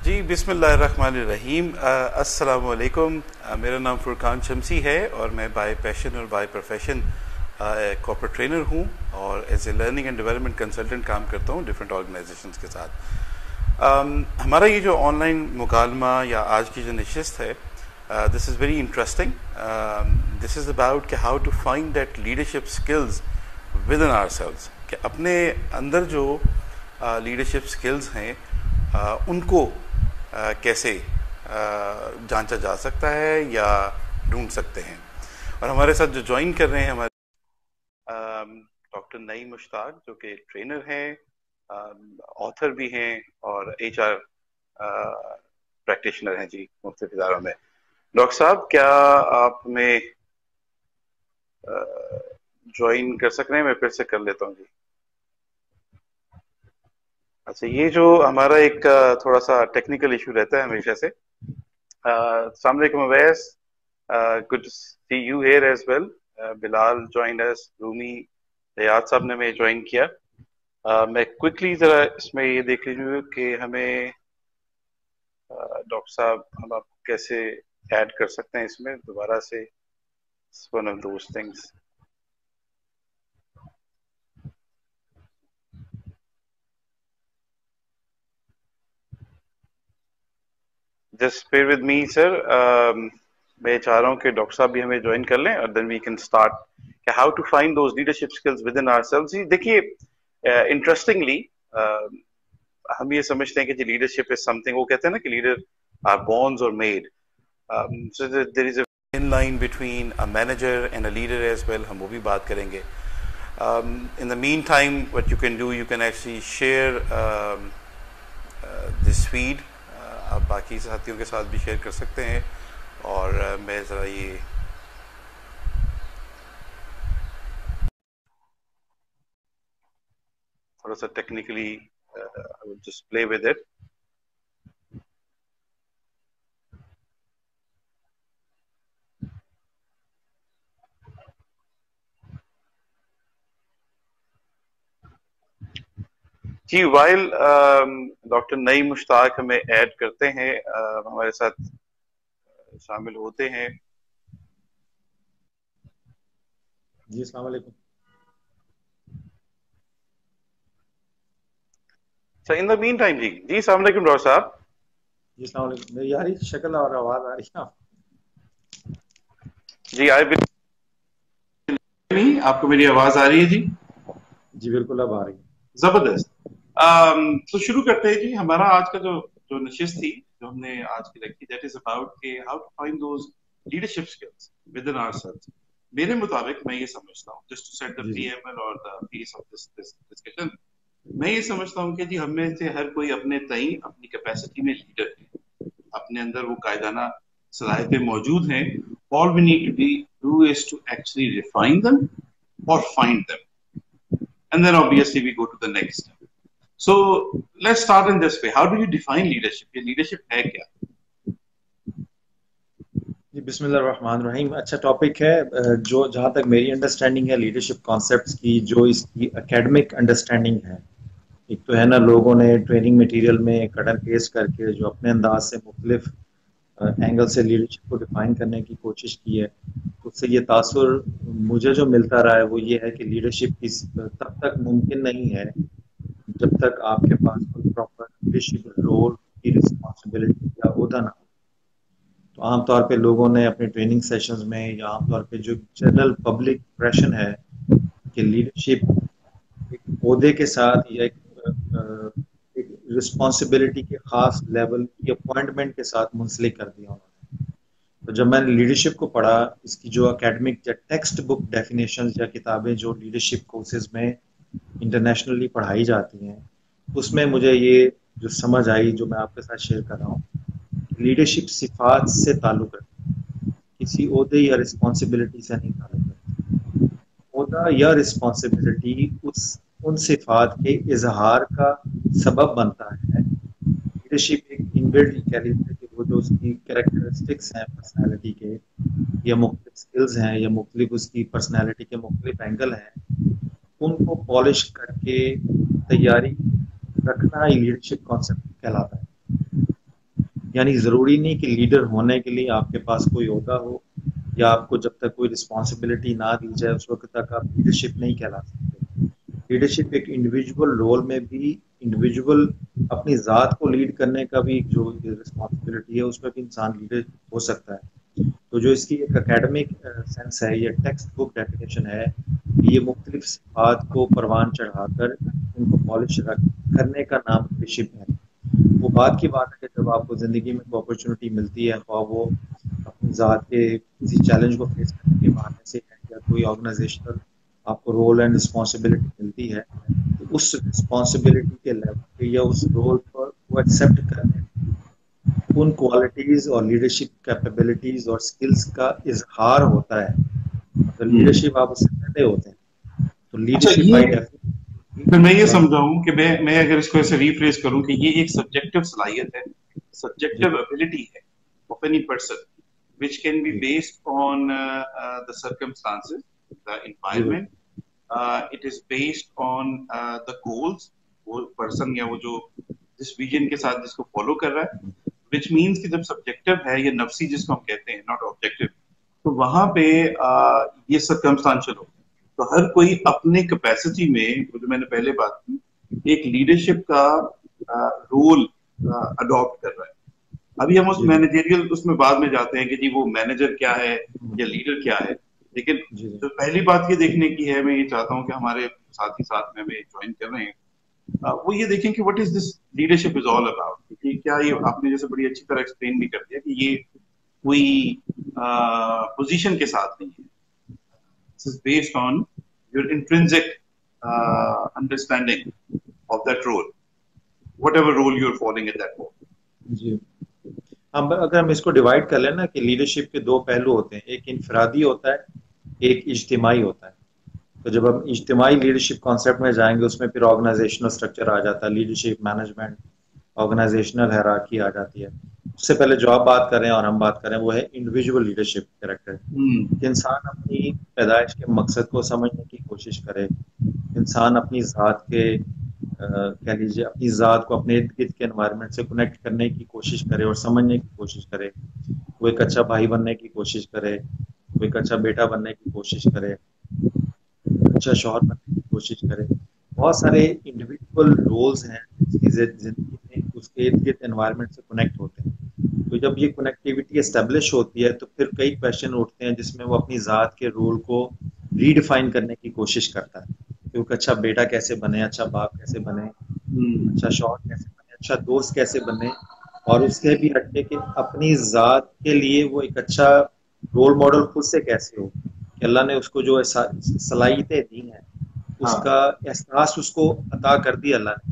جی بسم اللہ الرحمن الرحیم، السلام علیکم۔ میرا نام فرقان شمسی ہے اور میں بائی پیشن اور بائی پروفیشن کارپوریٹ ٹرینر ہوں اور as a learning and development consultant کام کرتا ہوں ڈفرینٹ آرگنائزیشنس کے ساتھ۔ ہمارا یہ جو آن لائن مکالمہ یا آج کی جو نشست ہے، this is very interesting. This is about کہ how to find that leadership skills within ourselves, کہ اپنے اندر جو لیڈرشپ اسکلز ہیں ان کو کیسے جانچا جا سکتا ہے یا ڈھونڈ سکتے ہیں۔ اور ہمارے ساتھ جو جوائن کر رہے ہیں ہمارے ڈاکٹر نعیم مشتاق، جو کہ ٹرینر ہیں، آتھر بھی ہیں اور ایچ آر پریکٹیشنر ہیں جی مختلف اداروں میں۔ ڈاکٹر صاحب کیا آپ ہمیں جوائن کر سک رہے ہیں؟ میں پھر سے کر لیتا ہوں جی۔ اچھا، یہ جو ہمارا ایک تھوڑا سا ٹیکنیکل ایشو رہتا ہے ہمیشہ سے۔ السلام علیکم Owais, good to see you here as well. Bilal joined us, Rumi Riaz sahab نے ہمیں جوائن کیا۔ میں کوئکلی ذرا اس میں یہ دیکھ لیجیے کہ ہمیں ڈاکٹر صاحب ہم آپ کو کیسے ایڈ کر سکتے ہیں اس میں دوبارہ سے۔ One of those things. Just bear with me سر۔ میں چاہ رہا ہوں کہ ڈاکٹر صاحب بھی ہمیں جوائن کر لیں اور دین وی کین اسٹارٹ کہ how to find those leadership skills within ourselves. دیکھیے انٹرسٹنگلی ہم یہ سمجھتے ہیں کہ جی لیڈرشپ از سم تھنگ، وہ کہتے ہیں نا کہ لیڈر آر بورن اور made, so there is a in line between a manager and a leader as well, ہم وہ بھی بات کریں گے۔ ان دا مین time what you can do, you can actually share this feed, آپ باقی ساتھیوں کے ساتھ بھی شیئر کر سکتے ہیں۔ اور میں ذرا یہ تھوڑا سا technically just play with it. جی وائل ڈاکٹر نعیم مشتاق ہمیں ایڈ کرتے ہیں، ہمارے ساتھ شامل ہوتے ہیں۔ جی السلام علیکم۔ اچھا، ان دا مین ٹائم جی السلام علیکم ڈاکٹر صاحب۔ جی السلام علیکم، میری یاری شکل اور آواز آ رہی ہے جی آپ کو میری آواز آ رہی ہے جی؟ جی بالکل اب آ رہی ہے، زبردست۔ تو شروع کرتے ہیں جی۔ ہمارا آج کا جو نشست تھی جو ہم نے آج کی رکھی، دیٹ از اباؤٹ کہ how to find those leadership skills within ourselves. میرے مطابق میں یہ سمجھتا ہوں، just to set the preamble اور the piece of this discussion, میں یہ سمجھتا ہوں کہ جی ہم میں سے ہر کوئی اپنے تئیں اپنی کیپیسٹی میں لیڈر ہے، اپنے اندر وہ قائدانہ صلاحیتیں موجود ہیں۔ all we need to do is to actually refine them or find them, and then obviously we go to the next step. So let's start in this way. How do you define leadership? یہ leadership ہے کیا؟ جی بسم اللہ الرحمن الرحیم۔ اچھا topic ہے، جو جہاں تک میری انڈرسٹینڈنگ ہے لیڈرشپ کانسیپٹس کی، جو اس کی اکیڈمک انڈرسٹینڈنگ ہے، ایک تو ہے نا لوگوں نے ٹریننگ میٹیریل میں کٹ اینڈ پیسٹ کر کے جو اپنے انداز سے مختلف اینگل سے لیڈرشپ کو ڈیفائن کرنے کی کوشش کی ہے، اس سے یہ تاثر مجھے جو ملتا رہا ہے وہ یہ ہے کہ لیڈرشپ تب تک ممکن نہیں ہے جب تک آپ کے پاس کوئی پراپر لیڈرشپ رول کی رسپانسبلٹی یا عہدہ نہ ہو۔ تو عام طور پہ لوگوں نے اپنے ٹریننگ سیشنز میں یا عام طور پہ جو جنرل پبلک امپریشن ہے کہ لیڈرشپ ایک عہدے کے ساتھ یا ایک رسپانسبلٹی کے خاص لیول کی اپوائنٹمنٹ کے ساتھ منسلک کر دیا انہوں نے۔ تو جب میں نے لیڈرشپ کو پڑھا، اس کی جو اکیڈمک یا ٹیکسٹ بک ڈیفینیشنز یا کتابیں جو لیڈرشپ کورسز میں انٹرنیشنلی پڑھائی جاتی ہیں، اس میں مجھے یہ جو سمجھ آئی جو میں آپ کے ساتھ شیئر کر رہا ہوں، لیڈرشپ صفات سے تعلق رکھتی ہے، کسی عہدے یا رسپانسبلٹی سے نہیں تعلق رکھتی۔ عہدہ یا رسپانسبلٹی ان صفات کے اظہار کا سبب بنتا ہے۔ لیڈرشپ ایک انبلڈ کہہ کہ وہ جو اس کی کریکٹرسٹکس ہیں پرسنالٹی کے، یا مختلف سکلز ہیں، یا مختلف اس کی پرسنالٹی کے مختلف اینگل ہیں، ان کو پالش کر کے تیاری رکھنا ہی لیڈرشپ کانسیپٹ کہلاتا ہے۔ یعنی ضروری نہیں کہ لیڈر ہونے کے لیے آپ کے پاس کوئی عہدہ ہو یا آپ کو جب تک کوئی رسپانسبلٹی نہ دی جائے اس وقت تک آپ لیڈرشپ نہیں کہلا سکتے. لیڈرشپ ایک انڈیویجول رول میں بھی انڈیویجول اپنی ذات کو لیڈ کرنے کا بھی جو رسپانسبلٹی ہے اس میں بھی انسان لیڈر ہو سکتا ہے. تو جو اس کی ایک اکیڈمک سینس ہے یہ ٹیکسٹ بک ڈیفینیشن ہے کہ یہ مختلف صفات کو پروان چڑھا کر ان کو پالش کرنے کا نام لیڈرشپ ہے. وہ بات کی بات ہے کہ جب آپ کو زندگی میں کوئی اپرچونٹی ملتی ہے خواہ وہ اپنی ذات کے کسی چیلنج کو فیس کرنے کے بہانے سے ہے یا کوئی آرگنائزیشنل آپ کو رول اینڈ رسپانسبلٹی ملتی ہے تو اس رسپانسبلٹی کے لیول پہ یا اس رول پر وہ ایکسیپٹ کرنے ان کوالٹیز اور لیڈرشپ کیپیبلٹیز اور سکلز کا اظہار ہوتا ہے. مطلب لیڈرشپ آپ اس سے پہلے ہوتے ہیں. تو اچھا لیڈرشپ بائی یہ پھر میں یہ سمجھاؤں کہ میں اگر اس کو ایسے ریفریز کروں کہ یہ ایک سبجیکٹو صلاحیت ہے, سبجیکٹو ایبلٹی ہے of any person which can be based on the circumstances, the environment, it is based on the goals وہ پرسن یا وہ جو جس ویژن کے ساتھ جس کو فالو کر رہا ہے, which means کہ جب سبجیکٹو ہے یا نفسی جس کو ہم کہتے ہیں ناٹ آبجیکٹو, تو وہاں پہ یہ سرکمسٹانشل ہو. تو ہر کوئی اپنے کیپیسٹی میں جو میں نے پہلے بات کی ایک لیڈرشپ کا رول اڈاپٹ کر رہا ہے. ابھی ہم اس مینیجریل اس میں بعد میں جاتے ہیں کہ جی وہ مینیجر کیا ہے یا لیڈر کیا ہے, لیکن جو پہلی بات یہ دیکھنے کی ہے, میں یہ چاہتا ہوں کہ ہمارے ساتھی ساتھ میں جوائن کر رہے ہیں وہ یہ دیکھیں کہ what is this leadership is all about. کیا یہ آپ نے جیسے بڑی اچھی طرح ایکسپلین بھی کر دیا کہ یہ کوئی پوزیشن کے ساتھ نہیں ہے, this is based on your intrinsic understanding of that role, whatever role you're following at that moment. جی اگر ہم اس کو ڈیوائڈ کر لیں نا کہ لیڈرشپ کے دو پہلو ہوتے ہیں, ایک انفرادی ہوتا ہے ایک اجتماعی ہوتا ہے. تو جب ہم اجتماعی لیڈرشپ کانسیپٹ میں جائیں گے اس میں پھر آرگنائزیشنل اسٹرکچر آ جاتا ہے, لیڈرشپ مینجمنٹ آرگنائزیشنل ہیرارکی آ جاتی ہے. اس سے پہلے جو آپ بات کر رہے ہیں اور ہم بات کر رہے ہیں وہ ہے انڈیویجول لیڈرشپ کریکٹر, کہ انسان اپنی پیدائش کے مقصد کو سمجھنے کی کوشش کرے, انسان اپنی ذات کے کہہ لیجیے اپنی ذات کو اپنے ارد گرد کے انوائرمنٹ سے کنیکٹ کرنے کی کوشش کرے اور سمجھنے کی کوشش کرے. وہ ایک اچھا بھائی بننے کی کوشش کرے, وہ ایک اچھا بیٹا بننے کی کوشش کرے, اچھا شوہر بننے کی کوشش کرے. بہت سارے انڈیویجول رولز ہیں اس کی زندگی میں اس کے ارد گرد انوائرمنٹ سے کنیکٹ ہوتے ہیں. تو جب یہ کنیکٹیوٹی اسٹیبلش ہوتی ہے تو پھر کئی کویشچن اٹھتے ہیں جس میں وہ اپنی ذات کے رول کو ریڈیفائن کرنے کی کوشش کرتا ہے کہ وہ اچھا بیٹا کیسے بنے, اچھا باپ کیسے بنے, اچھا شوہر کیسے بنے, اچھا دوست کیسے بنے, اور اس سے بھی ہٹ کے کہ اپنی ذات کے لیے وہ ایک اچھا رول ماڈل خود سے کیسے ہو, کہ اللہ نے اس کو جو صلاحیتیں دی ہیں اس کا احساس اس کو عطا کر دیا اللہ نے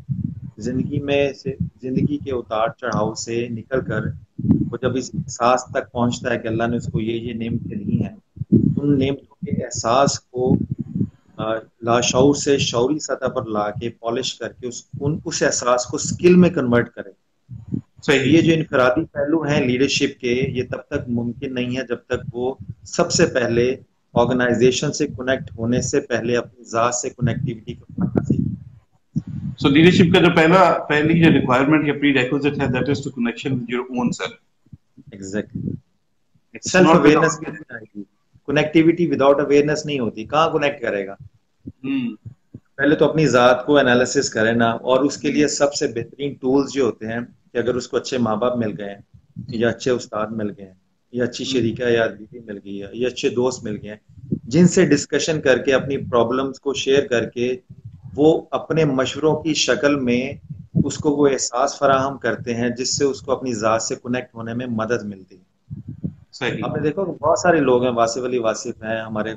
زندگی میں سے, زندگی کے اتار چڑھاؤ سے نکل کر وہ جب اس احساس تک پہنچتا ہے کہ اللہ نے اس کو یہ نعمتیں دی ہیں, ان نعمتوں کے احساس کو لاشعور سے شعوری سطح پر لا کے پالش کر کے اس احساس کو سکل میں کنورٹ کرے. صحیح. یہ جو انفرادی پہلو ہیں لیڈرشپ کے یہ تب تک ممکن نہیں ہے جب تک وہ سب سے پہلے آرگنائزیشن سے کنیکٹ ہونے سے پہلے اپنی ذات سے کنیکٹیوٹی کو کرنا سیکھیں. سو لیڈرشپ کا جو پہلی جو ریکوائرمنٹ یا پری ریکوزٹ ہے that is to connection with your own self. Exactly. Self awareness بھی نہیں آئے گی, کنیکٹیوٹی وداؤٹ اویئرنس نہیں ہوتی. کہاں کنیکٹ کرے گا؟ پہلے تو اپنی ذات کو انالیسس کرے نا, اور اس کے لیے سب سے بہترین ٹولز جو ہوتے ہیں کہ اگر اس کو اچھے ماں باپ مل گئے ہیں یا اچھے استاد مل گئے ہیں یا اچھی شریکہ یا بیوی مل گئی ہے یا اچھے دوست مل گئے ہیں جن سے ڈسکشن کر کے اپنی پرابلمس کو شیئر کر کے وہ اپنے مشوروں کی شکل میں اس کو وہ احساس فراہم کرتے ہیں جس سے اس کو اپنی ذات سے کنیکٹ ہونے میں مدد ملتی ہے. آپ نے دیکھا کہ بہت سارے لوگ ہیں, واصف علی واصف ہیں ہمارے,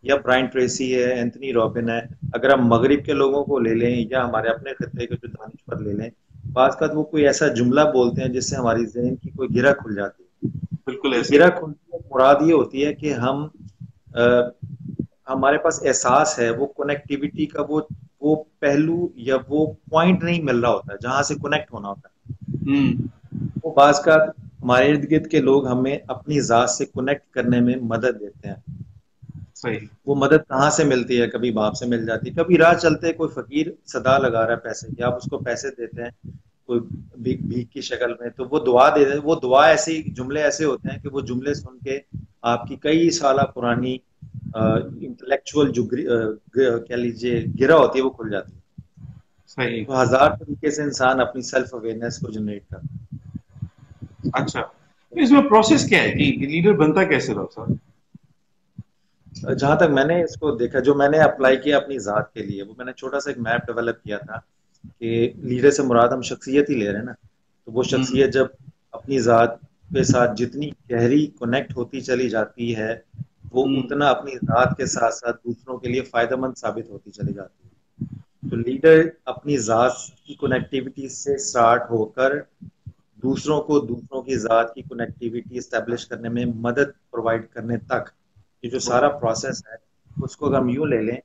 یا برائن ٹریسی ہے, اینتھنی رابن ہے. اگر ہم مغرب کے لوگوں کو لے لیں یا ہمارے اپنے خطے کے جو دانشور لے لیں, بعض کا وہ کوئی ایسا جملہ بولتے ہیں جس سے ہماری ذہن کی کوئی گرہ کھل جاتی ہے. بالکل ایسے گرہ کھلتی ہے, مراد یہ ہوتی ہے کہ ہمارے پاس احساس ہے وہ کنیکٹیوٹی کا وہ پہلو یا وہ پوائنٹ نہیں مل رہا ہوتا ہے جہاں سے کنیکٹ ہونا ہوتا ہے. وہ بعض کا ہمارے ارد گرد کے لوگ ہمیں اپنی ذات سے کنیکٹ کرنے میں مدد دیتے ہیں. صحیح. وہ مدد کہاں سے ملتی ہے؟ کبھی باپ سے مل جاتی ہے, کبھی راہ چلتے کوئی فقیر صدا لگا رہا ہے پیسے کی, آپ اس کو پیسے دیتے ہیں, کوئی بھیک کی شکل میں، تو وہ دعا دے دیں. وہ دعا ایسی جملے ایسے ہوتے ہیں کہ وہ جملے سن کے آپ کی کئی سالہ پرانی انٹلیکچوئل جو کہہ لیجیے گرہ ہوتی ہے وہ کھل جاتی ہے. صحیح. تو ہزار طریقے سے انسان اپنی سیلف اویئرنیس کو جنریٹ کرتا ہے. اچھا، اس میں پروسیس کیا ہے کہ لیڈر بنتا کیسے ڈاکٹر صاحب؟ جہاں تک میں نے اس کو دیکھا، جو میں نے اپلائی کیا اپنی ذات کے لیے، وہ میں نے چھوٹا سا ایک میپ ڈیولپ کیا تھا کہ لیڈر سے مراد ہم شخصیت ہی لے رہے ہیں نا. تو وہ شخصیت جب اپنی ذات کے ساتھ جتنی گہری کنیکٹ ہوتی چلی جاتی ہے، وہ اتنا اپنی ذات کے ساتھ ساتھ دوسروں کے لیے فائدہ مند ثابت ہوتی چلی جاتی ہے. تو لیڈر اپنی ذات کی کنیکٹیوٹی سے سٹارٹ ہو کر دوسروں کو دوسروں کی ذات کی کنیکٹیوٹی اسٹیبلش کرنے میں مدد پرووائڈ کرنے تک یہ جو سارا پروسیس ہے، اس کو ہم یوں لے لیں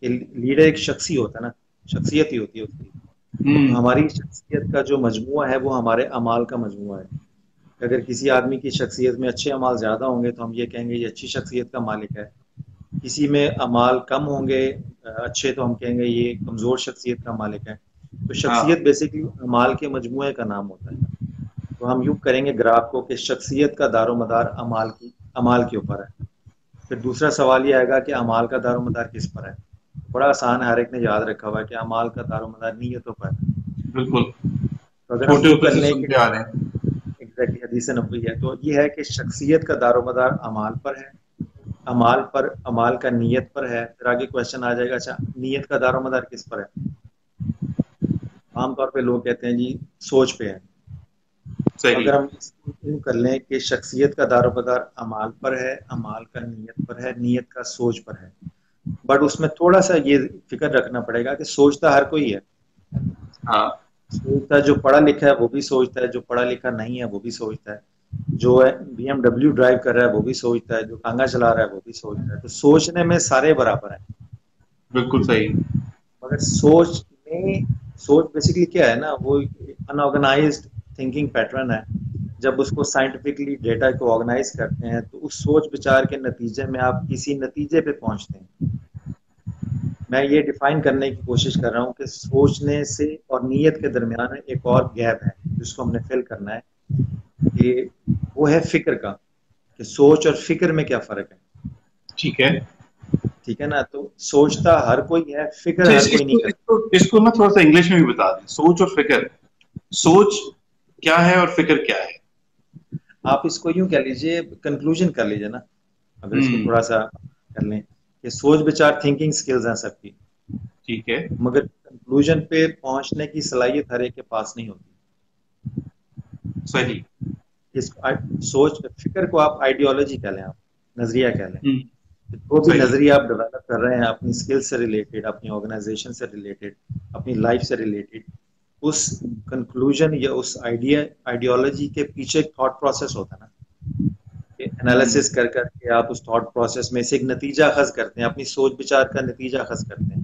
کہ لیڈر ایک شخصی ہوتا ہے نا، شخصیت ہی ہوتی ہے اس کی. تو ہماری شخصیت کا جو مجموعہ ہے وہ ہمارے اعمال کا مجموعہ ہے. اگر کسی آدمی کی شخصیت میں اچھے اعمال زیادہ ہوں گے تو ہم یہ کہیں گے یہ اچھی شخصیت کا مالک ہے. کسی میں اعمال کم ہوں گے اچھے تو ہم کہیں گے یہ کمزور شخصیت کا مالک ہے. تو شخصیت بیسیکلی اعمال کے مجموعے کا نام ہوتا ہے. تو ہم یوں کریں گے گراف کو کہ شخصیت کا دار و مدار اعمال کے اوپر ہے. پھر دوسرا سوال یہ آئے گا کہ اعمال کا دار و مدار کس پر ہے. بڑا آسان ہے، ہر ایک نے یاد رکھا ہوا ہے کہ اعمال کا دار و مدار نیتوں پر ہے. بالکل، تو اگر ہم یوں کر لیں کہ آ رہے ہیں ایگزیکٹلی حدیث نبوی ہے، تو یہ ہے کہ شخصیت کا دار و مدار اعمال پر ہے. اعمال کا نیت پر ہے. پھر آگے کوشچن آ جائے گا اچھا نیت کا دار و مدار کس پر ہے. عام طور پہ لوگ کہتے ہیں جی سوچ پہ ہے. اگر ہم اس کو کر لیں کہ شخصیت کا دار و مدار اعمال پر ہے، اعمال کا نیت پر ہے، نیت کا سوچ پر ہے. بٹ اس میں تھوڑا سا یہ فکر رکھنا پڑے گا کہ سوچتا ہر کوئی ہے. سوچتا ہے جو پڑھا لکھا ہے وہ بھی سوچتا ہے، جو پڑھا لکھا نہیں ہے وہ بھی سوچتا ہے، جو ہے BMW ڈرائیو کر رہا ہے وہ بھی سوچتا ہے، جو ٹانگا چلا رہا ہے وہ بھی سوچتا ہے. تو سوچنے میں سارے برابر ہیں. بالکل صحیح. مگر سوچ بیسیکلی کیا ہے نا، وہ انآرگنائزڈ تھنکنگ پیٹرن ہے. جب اس کو سائنٹیفکلی ڈیٹا کو آرگنائز کرتے ہیں تو اس سوچ بچار کے نتیجے میں آپ کسی نتیجے پہ پہنچتے ہیں. میں یہ ڈیفائن کرنے کی کوشش کر رہا ہوں کہ سوچنے سے اور نیت کے درمیان ایک اور گیپ ہے جس کو ہم نے فل کرنا ہے، کہ وہ ہے فکر کا، کہ سوچ اور فکر میں کیا فرق ہے. ٹھیک ہے نا. تو سوچتا ہر کوئی ہے، فکر ہر کوئی نہیں کرتا. اس کو نا تھوڑا سا انگلش میں بھی بتا دیں. سوچ اور فکر، سوچ کیا ہے اور فکر کیا ہے؟ آپ اس کو یوں کہہ لیجئے، کنکلوژن کر لیجئے نا. اگر اس کو تھوڑا سا کر لیں کہ سوچ بچار تھنکنگ سکلز ہیں سب کی، ٹھیک ہے، مگر کنکلوژن پہ پہنچنے کی صلاحیت ہر ایک کے پاس نہیں ہوتی. صحیح. سوچ فکر کو آپ آئیڈیالوجی کہہ لیں، آپ نظریہ کہہ لیں. جو بھی نظریہ آپ ڈیولپ کر رہے ہیں اپنی اسکل سے ریلیٹڈ، اپنی آرگنائزیشن سے ریلیٹڈ، اپنی لائف سے ریلیٹڈ، اس کنکلوژن یا اس آئیڈیالوجی کے پیچھے ایک تھاٹ پروسیس ہوتا ہے نا، کہ انالیسس کر کر کے آپ اس تھاٹ پروسیس میں سے ایک نتیجہ اخذ کرتے ہیں، اپنی سوچ بچار کا نتیجہ اخذ کرتے ہیں.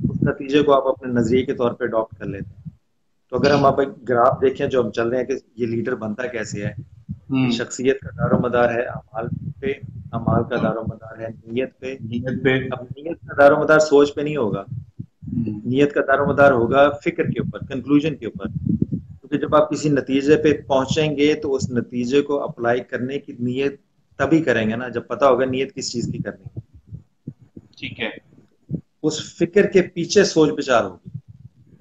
اس نتیجے کو آپ اپنے نظریے کے طور پہ اڈاپٹ کر لیتے ہیں. تو اگر ہم آپ ایک گراف دیکھیں جو ہم چل رہے ہیں کہ یہ لیڈر بنتا کیسے ہے، شخصیت کا دار و مدار ہے اعمال پہ، اعمال کا دار و مدار ہے نیت پہ. اب نیت کا دار و مدار سوچ پہ نہیں ہوگا، نیت کا دار و مدار ہوگا فکر کے اوپر، کنکلوژن کے اوپر. کیونکہ جب آپ کسی نتیجے پہ پہنچیں گے تو اس نتیجے کو اپلائی کرنے کی نیت تبھی کریں گے نا جب پتا ہوگا نیت کس چیز کی کرنی ہے. ٹھیک ہے. اس فکر کے پیچھے سوچ بچار ہوگی.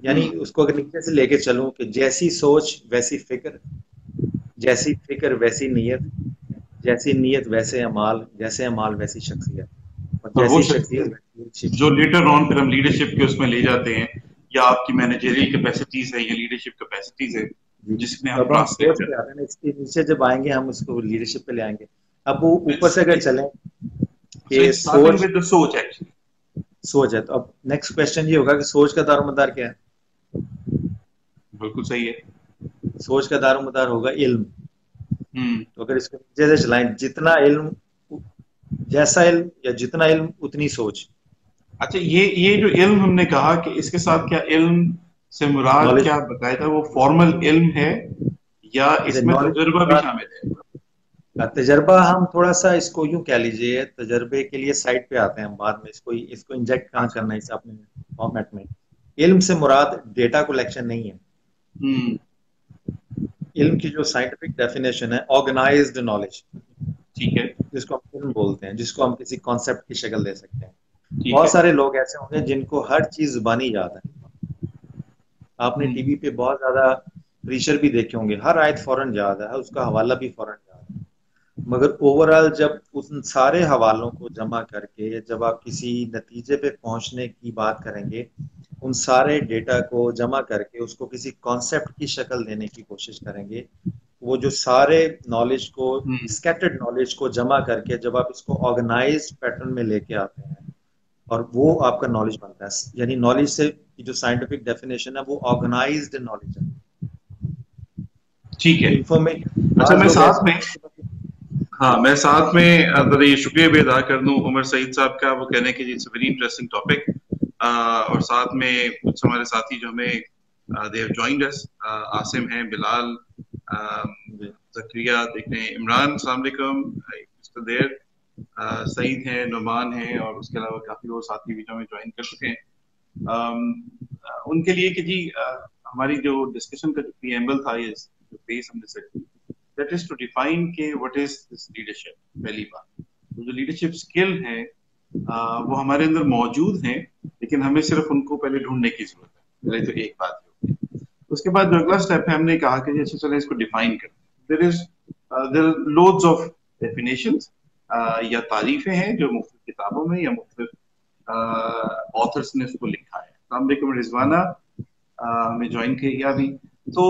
یعنی اس کو اگر نیچے سے لے کے چلوں کہ جیسی سوچ ویسی فکر، جیسی فکر ویسی نیت، جیسی نیت ویسے اعمال، جیسے اعمال ویسی شخصیت، اور جیسی شخصیت جو لیٹر آن پھر ہم لیڈرشپ کے اس میں لے جاتے ہیں، یا آپ کی مینیجریل کیپیسٹیز ہے یا لیڈرشپ کیپیسٹیز ہے جس میں ہم سوچ پہ آتے ہیں. اس کے نیچے جب آئیں گے ہم اس کو لیڈرشپ پہ لے آئیں گے. اب وہ اوپر سے اگر چلیں کہ سوچ ہے، تو اب نیکسٹ کوشچن یہ ہوگا کہ سوچ کا دار و مدار کیا ہے. بالکل صحیح ہے. سوچ کا دار و مدار ہوگا علم. تو اگر اس کو نیچے سے چلائیں، جتنا علم جیسا علم یا جتنا علم اتنی سوچ. اچھا، یہ جو علم ہم نے کہا کہ اس کے ساتھ کیا علم سے مراد کیا بتایا تھا، وہ فارمل علم ہے یا اس میں تجربہ بھی شامل ہے؟ تجربہ ہم تھوڑا سا اس کو یوں کہہ لیجئے، تجربے کے لیے سائٹ پہ آتے ہیں ہم بعد میں. اس کو انجیکٹ کہاں کرنا ہے اس اپنے فارمیٹ میں. علم سے مراد ڈیٹا کلیکشن نہیں ہے. علم کی جو سائنٹیفک ڈیفینیشن ہے آرگنائزڈ نالج، ٹھیک ہے، جس کو ہم علم بولتے ہیں، جس کو ہم کسی کانسیپٹ کی شکل دے سکتے ہیں. ٹھیک بہت ہے. سارے لوگ ایسے ہوں گے جن کو ہر چیز زبانی یاد ہے. آپ نے ٹی وی پہ بہت زیادہ پریچر بھی دیکھے ہوں گے، ہر آیت فوراً یاد ہے، اس کا حوالہ بھی فوراً یاد ہے. مگر اوور آل جب ان سارے حوالوں کو جمع کر کے جب آپ کسی نتیجے پہ پہنچنے کی بات کریں گے، ان سارے ڈیٹا کو جمع کر کے اس کو کسی کانسیپٹ کی شکل دینے کی کوشش کریں گے، وہ جو سارے نالج کو اسکیٹرڈ نالج کو جمع کر کے جب آپ اس کو آرگنائز پیٹرن میں لے کے آتے ہیں اور وہ آپ کا نالج بنتا ہے. یعنی نالج سے جو سائنٹیفک ڈیفینیشن ہے وہ آرگنائزڈ نالج ہے. ٹھیک ہے. انفارمیشن اچھا بعض میں لوگ ساتھ ایسے میں میں ساتھ میں ذرا یہ شکریہ بھی ادا کر دوں عمر سعید صاحب کا، وہ کہنے کہ اٹس ویری انٹرسٹنگ ٹاپک، اور ساتھ میں کچھ ہمارے ساتھی جو ہمیں دے ہیو جوائنڈ اس، عاصم ہیں، بلال، زکریا دیکھ رہے ہیں، عمران السلام علیکم، مسٹر دیر، سعید ہیں، نعمان ہیں، اور اس کے علاوہ کافی اور ساتھی بھی جو ہمیں جوائن کر چکے ہیں. ان کے لیے کہ جی ہماری جو ڈسکشن کا جو پریمبل تھا، یہ جو بیس ہم نے سیٹ کی، that is to define کہ what is this leadership. پہلی بات جو لیڈرشپ اسکل ہیں وہ ہمارے اندر موجود ہیں، لیکن ہمیں صرف ان کو پہلے ڈھونڈنے کی ضرورت ہے. پہلے تو ایک بات ہوگی. اس کے بعد جو اگلا اسٹیپ ہے، ہم نے کہا کہ جیسے چلیں اس کو ڈیفائن کرتے ہیں. there are loads of definitions یا تعریفیں ہیں جو مختلف کتابوں میں یا مختلف آتھرس نے اس کو لکھا ہے. السلام علیکم رضوانہ، ہمیں جوائن کیا بھی. تو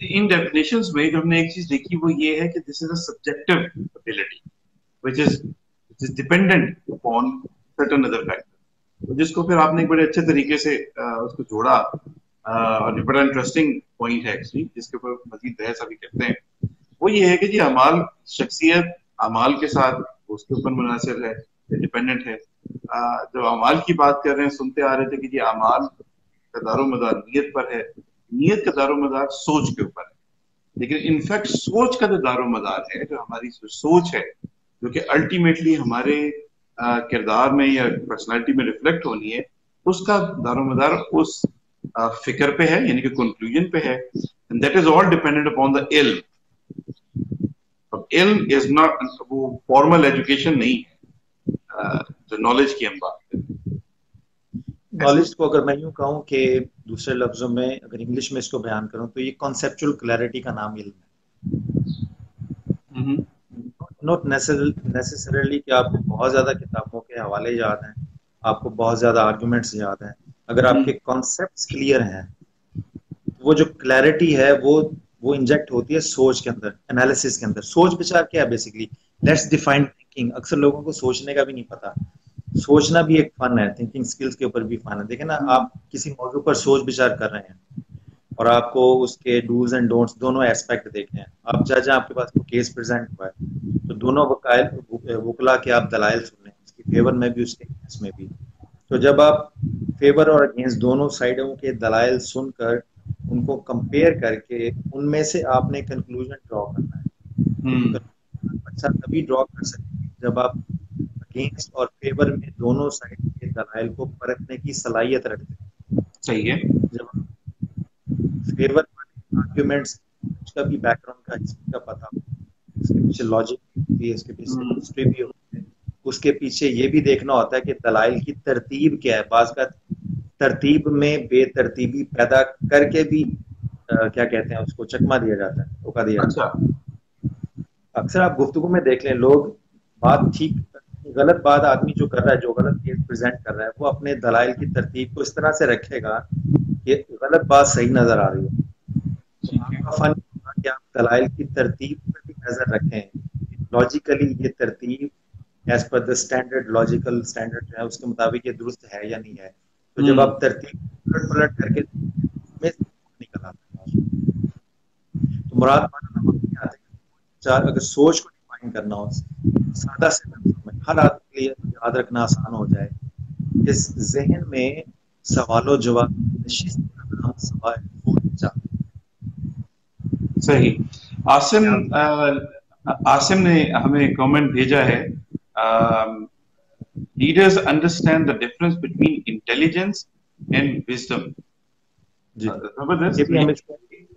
ان ڈیفینیشنز میں جو ہم نے ایک چیز دیکھی وہ یہ ہے کہ this is a subjective ability which is dependent upon certain other factors، جس کو پھر آپ نے ایک بڑے اچھے طریقے سے اس کو جوڑا، اور یہ بڑا انٹرسٹنگ پوائنٹ ہے ایکچولی، جس کے اوپر مزید بحث ابھی کرتے ہیں. وہ یہ ہے کہ جی اعمال، شخصیت اعمال کے ساتھ اس کے اوپر منحصر ہے، ڈپینڈنٹ ہے. جب اعمال کی بات کر رہے ہیں، سنتے آ رہے تھے کہ جی اعمال کا دار و مدار نیت پر ہے، نیت کا دار و مدار سوچ کے اوپر ہے. لیکن انفیکٹ سوچ کا جو دار و مدار ہے، جو ہماری سوچ ہے، جو کہ الٹیمیٹلی ہمارے کردار میں یا پرسنالٹی میں ریفلیکٹ ہونی ہے، اس کا دار و مدار اس فکر پہ ہے، یعنی کہ کنکلوژن پہ ہے. And that is all dependent upon the علم. اب علم از ناٹ وہ فارمل ایجوکیشن نہیں ہے جو نالج کی ہم بات کریں. نالج کو اگر میں یوں کہوں کہ دوسرے لفظوں میں اگر انگلش میں اس کو بیان کروں تو یہ کانسیپچل کلیئرٹی کا نام علم ہے. ناٹ نیسیسریلی کہ آپ کو بہت زیادہ کتابوں کے حوالے یاد ہیں، آپ کو بہت زیادہ آرگومنٹس یاد ہیں. اگر آپ کے کانسیپٹس کلیئر ہیں، وہ جو کلیئرٹی ہے وہ انجیکٹ ہوتی ہے سوچ کے اندر، انالیسس کے اندر. سوچ بچار کیا ہے بیسکلی؟ Let's define thinking. اکثر لوگوں کو سوچنے کا بھی نہیں پتا. سوچنا بھی ایک فن ہے، تھنکنگ سکلز کے اوپر بھی فن ہے. دیکھیں نا، آپ کسی موضوع پر سوچ بچار کر رہے ہیں اور آپ کو اس کے ڈوز اینڈ ڈونٹس دونوں ایسپیکٹ دیکھنے ہیں. آپ جہاں آپ کے پاس کوئی کیس پریزنٹ ہوا ہے تو دونوں وکلا کے آپ دلائل سن رہے ہیں، اس کی فیور میں بھی اس کے اگینسٹ میں بھی. تو جب آپ فیور اور اگینسٹ دونوں سائڈوں کے دلائل سن کر ان کو کمپیئر کر کے ان میں سے آپ نے کنکلوژن ڈرا کرنا ہے. اچھا تبھی ڈرا کر سکتے ہیں جب آپ اگینسٹ اور فیور میں دونوں سائڈ کے دلائل کو پرکھنے کی صلاحیت رکھتے ہیں. صحیح ہے. جب فیور آرگیومنٹس کا بھی بیک گراؤنڈ کا ہسٹری کا پتہ، اس کے پیچھے لاجک بھی ہوتی ہے، اس کے پیچھے ہسٹری بھی ہوتی ہے، اس کے پیچھے یہ بھی دیکھنا ہوتا ہے کہ دلائل کی ترتیب کیا ہے. بعض کا ترتیب میں بے ترتیبی پیدا کر کے بھی کیا کہتے ہیں اس کو چکما دیا جاتا ہے، دھوکہ دیا جاتا ہے. اکثر آپ گفتگو میں دیکھ لیں، لوگ بات ٹھیک غلط بات آدمی جو کر رہا ہے، جو غلط کیس پریزنٹ کر رہا ہے، وہ اپنے دلائل کی ترتیب کو اس طرح سے رکھے گا کہ غلط بات صحیح نظر آ رہی ہے. تو آپ کا فن ہوگا کہ آپ دلائل کی ترتیب پر بھی نظر رکھیں، لاجیکلی یہ ترتیب as per the standard, logical standard جو ہے اس کے مطابق یہ درست ہے یا نہیں ہے. تو جب آپ ترتیب پلٹ کر کے نکل آتا ہے. تو مراد اگر سوچ کو ڈیفائن کرنا ہو سادہ سے لفظوں میں، ہر آدمی کے لیے یاد رکھنا آسان ہو جائے، اس ذہن میں سوال و جواب نشست کا نام سوال پوچھا. صحیح. عاصم نے ہمیں کامنٹ بھیجا ہے، leaders understand the difference between intelligence and wisdom.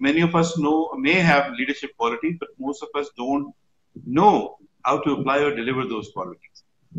many of us may have leadership qualities but most of us don't know how to apply or deliver those qualities।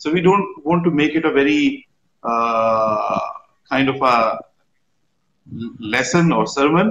So we don't want to make it a very kind of a lesson or sermon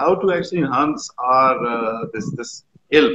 how to actually enhance our this ilm,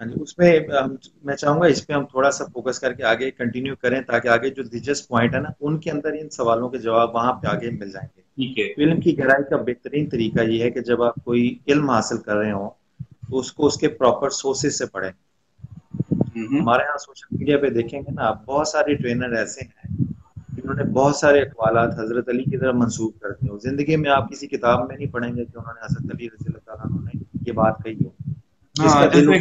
اس میں میں چاہوں گا اس پہ ہم تھوڑا سا focus کر کے آگے کنٹینیو کریں تاکہ آگے جو دلچسپ پوائنٹ ہے نا ان کے اندر ان سوالوں کے جواب وہاں پہ آگے مل جائیں گے. ٹھیک ہے. علم کی گہرائی کا بہترین طریقہ یہ ہے کہ جب آپ کوئی علم حاصل کر رہے ہوں تو اس کو اس کے پراپر سورسز سے پڑھیں. ہمارے یہاں سوشل میڈیا پہ دیکھیں گے نا آپ بہت سارے ٹرینر ایسے ہیں جنہوں نے بہت سارے اقوالات حضرت علی کی طرف منسوخ کرتے ہیں. زندگی میں آپ کسی کتاب میں نہیں پڑھیں گے کہ انہوں نے حضرت علی رضی اللہ تعالیٰ عنہ نے یہ بات کہی ہو. جس کا دل جیسے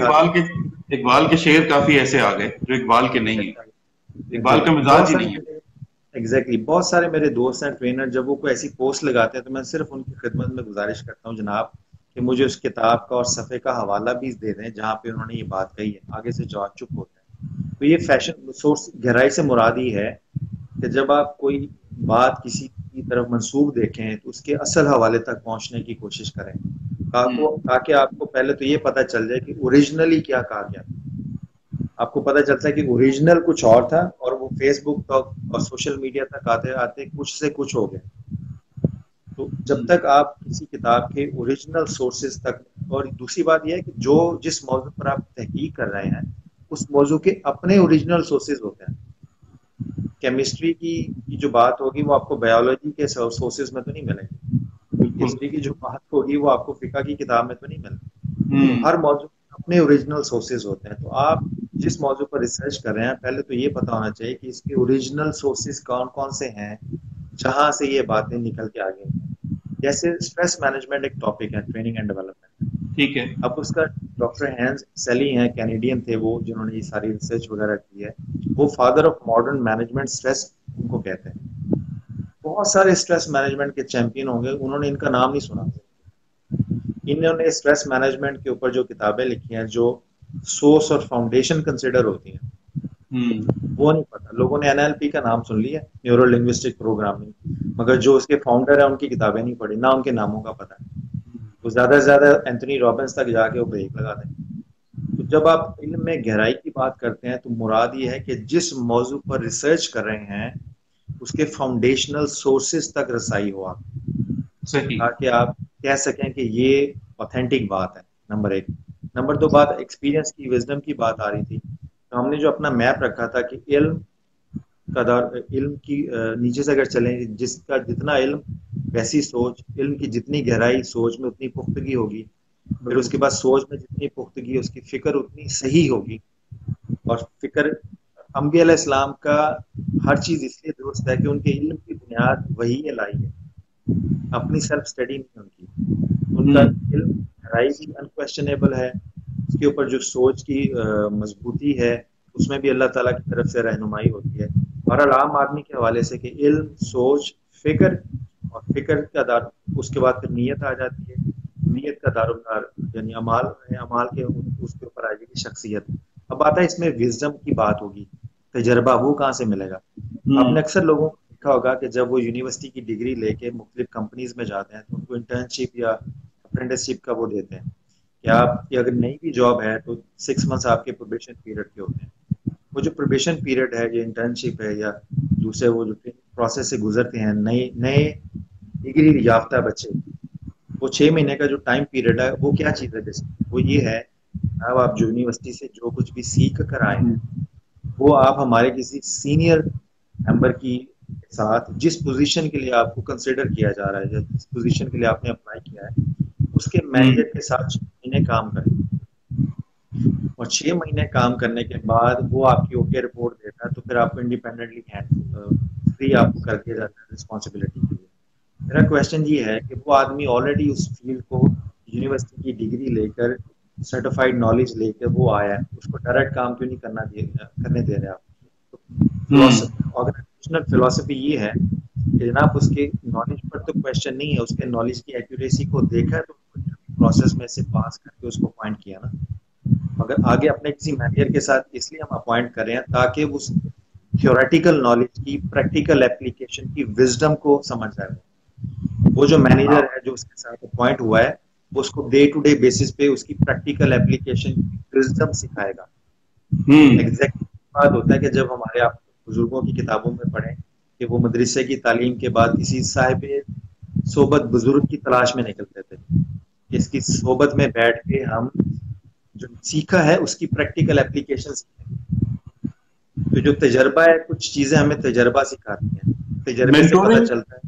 اقبال کے شعر کافی ایسے آ گئے جو اقبال کے نہیں ہیں, اقبال کا مزاج ہی نہیں ہے. ایگزیکٹلی بہت سارے میرے دوست ہیں ٹرینر, جب وہ کوئی ایسی پوسٹ لگاتے ہیں تو میں صرف ان کی خدمت میں گزارش کرتا ہوں جناب کہ مجھے اس کتاب کا اور صفحے کا حوالہ بھی دے دیں جہاں پہ انہوں نے یہ بات کہی ہے. آگے سے جواب چپ ہوتا ہے. تو یہ فیشن سورس گہرائی سے مراد ہی ہے کہ جب آپ کوئی بات کسی کی طرف منسوب دیکھیں تو اس کے اصل حوالے تک پہنچنے کی کوشش کریں تاکہ آپ کو پہلے تو یہ پتہ چل جائے کہ اوریجنلی کیا کہا گیا. آپ کو پتہ چلتا ہے کہ اوریجنل کچھ اور تھا اور وہ فیس بک تک اور سوشل میڈیا تک آتے آتے کچھ سے کچھ ہو گئے. تو جب تک آپ کسی کتاب کے اوریجنل سورسز تک, اور دوسری بات یہ ہے کہ جس موضوع پر آپ تحقیق کر رہے ہیں اس موضوع کے اپنے اوریجنل سورسز ہوتے ہیں. کیمسٹری کی جو بات ہوگی وہ آپ کو بایولوجی کے سورسز میں تو نہیں ملے گی. ہسٹری کی جو بات ہوگی وہ آپ کو فقہ کی کتاب میں تو نہیں ملے گی. ہر موضوع کے اپنے اوریجنل سورسز ہوتے ہیں. تو آپ جس موضوع پر ریسرچ کر رہے ہیں پہلے تو یہ پتا ہونا چاہیے کہ اس کے اوریجنل سورسز کون کون سے ہیں جہاں سے یہ باتیں نکل کے آگے. جیسے اسٹریس مینجمنٹ ایک ٹاپک ہے ٹریننگ اینڈ ڈیولپمنٹ. ٹھیک ہے. اب اس کا ڈاکٹر ہینز سیلی ہیں, کینیڈین تھے وہ, جنہوں نے یہ ساری ریسرچ وغیرہ کی ہے. وہ father of modern management stress ان کو کہتے ہیں. بہت سارے اسٹریس مینجمنٹ کے چیمپئن ہوں گے, انہوں نے ان کا نام نہیں سنا. انہوں نے اسٹریس مینجمنٹ کے اوپر جو کتابیں لکھی ہیں جو سورس اور فاؤنڈیشن کنسیڈر ہوتی ہیں وہ نہیں پتا. لوگوں نے NLP کا نام سن لیا, نیورو لنگوسٹک پروگرامنگ, مگر جو اس کے فاؤنڈر ہیں ان کی کتابیں نہیں پڑھی, نہ ان کے ناموں کا پتہ ہے. وہ زیادہ سے زیادہ اینتھنی رابنس تک جا کے وہ بریک لگا دیں. تو جب آپ علم میں گہرائی کی بات کرتے ہیں تو مراد یہ ہے کہ جس موضوع پر ریسرچ کر رہے ہیں اس کے فاؤنڈیشنل سورسز تک رسائی ہو آپ, تاکہ آپ کہہ سکیں کہ یہ اوتھینٹک بات ہے. نمبر 1. نمبر 2 بات ایکسپیرینس کی, وزڈم کی بات آ رہی تھی. تو ہم نے جو اپنا میپ رکھا تھا کہ علم کی نیچے سے اگر چلیں, جس کا جتنا علم ویسی سوچ, علم کی جتنی گہرائی سوچ میں اتنی پختگی ہوگی, پھر اس کے بعد سوچ میں جتنی پختگی اس کی فکر اتنی صحیح ہوگی. اور فکر انبیاء علیہ السلام کا ہر چیز اس لیے درست ہے کہ ان کے علم کی بنیاد وہی الہی ہے, اپنی سیلف اسٹڈی نہیں ان کی. ان کا علم گہرائی بھی انکویسچنیبل ہے, اس کے اوپر جو سوچ کی مضبوطی ہے اس میں بھی اللہ تعالیٰ کی طرف سے رہنمائی ہوتی ہے. اور عام آدمی کے حوالے سے کہ علم, سوچ, فکر, اور فکر کا دار, اس کے بعد پھر نیت آ جاتی ہے. نیت کا دارومدار یعنی امال کے اس کے اوپر آ جائے گی شخصیت. اب آتا ہے اس میں وزڈم کی بات ہوگی, تجربہ وہ کہاں سے ملے گا. آپ نے اکثر لوگوں کو دیکھا ہوگا کہ جب وہ یونیورسٹی کی ڈگری لے کے مختلف کمپنیز میں جاتے ہیں تو ان کو انٹرنشپ یا اپرینٹسشپ کا وہ دیتے ہیں کہ آپ کی اگر نئی بھی جاب ہے تو 6 months آپ کے پروبیشن پیریڈ کے ہوتے ہیں. وہ جو پروبیشن پیریڈ ہے, جو انٹرنشپ ہے یا دوسرے وہ جو پروسیس سے گزرتے ہیں نئے ڈگری یافتہ بچے, وہ 6 مہینے کا جو ٹائم پیریڈ ہے وہ کیا چیز ہے. جیسے وہ یہ ہے, اب آپ جو یونیورسٹی سے جو کچھ بھی سیکھ کر آئے ہیں وہ آپ ہمارے کسی سینئر ممبر کی ساتھ جس پوزیشن کے لیے آپ کو کنسیڈر کیا جا رہا ہے یا جس پوزیشن کے لیے آپ نے اپلائی کیا ہے اس کے مینیجر کے ساتھ 6 مہینے کام کریں, اور 6 مہینے کام کرنے کے بعد وہ آپ کی اوکے رپورٹ دیتا ہے تو پھر آپ کو انڈیپینڈنٹلی فری آپ کو کر دیا جاتا ہے رسپانسبلٹی کے لیے. میرا کویشچن یہ ہے کہ وہ آدمی آلریڈی اس فیلڈ کو یونیورسٹی کی ڈگری لے کر, سرٹیفائڈ نالج لے کے وہ آیا ہے, اس کو ڈائریکٹ کام کیوں نہیں کرنے دے رہے آپ. آرگنائزیشنل فلسفی یہ ہے کہ جناب اس کے نالج پر تو کویشچن نہیں ہے, اس کے نالج کی ایکوریسی کو دیکھا ہے تو پروسیس میں سے پاس کر کے اس کو اپوائنٹ کیا نا. مگر آگے اپنے کسی مینیجر کے ساتھ اس لیے ہم اپوائنٹ کر رہے ہیں تاکہ اس تھیوریٹیکل نالج کی پریکٹیکل اپلیکیشن کی وزڈم کو سمجھ جائے. وہ جو مینیجر ہے جو اس کے ساتھ اپوائنٹ ہوا ہے وہ اس کو ڈے ٹو ڈے بیسس پہ اس کی پریکٹیکل اپلیکیشن کی وزڈم سکھائے گا. ایگزیکٹلی بات ہوتا ہے کہ جب ہمارے آپ بزرگوں کی کتابوں میں پڑھیں کہ وہ مدرسے کی تعلیم کے بعد کسی صاحب صحبت بزرگ کی تلاش میں نکلتے تھے, اس کی صحبت میں بیٹھ کے ہم جو سیکھا ہے اس کی پریکٹیکل اپلیکیشن سیکھیں. تو جو تجربہ ہے, کچھ چیزیں ہمیں تجربہ سکھاتی ہیں, تجربے سے پتہ چلتا ہے.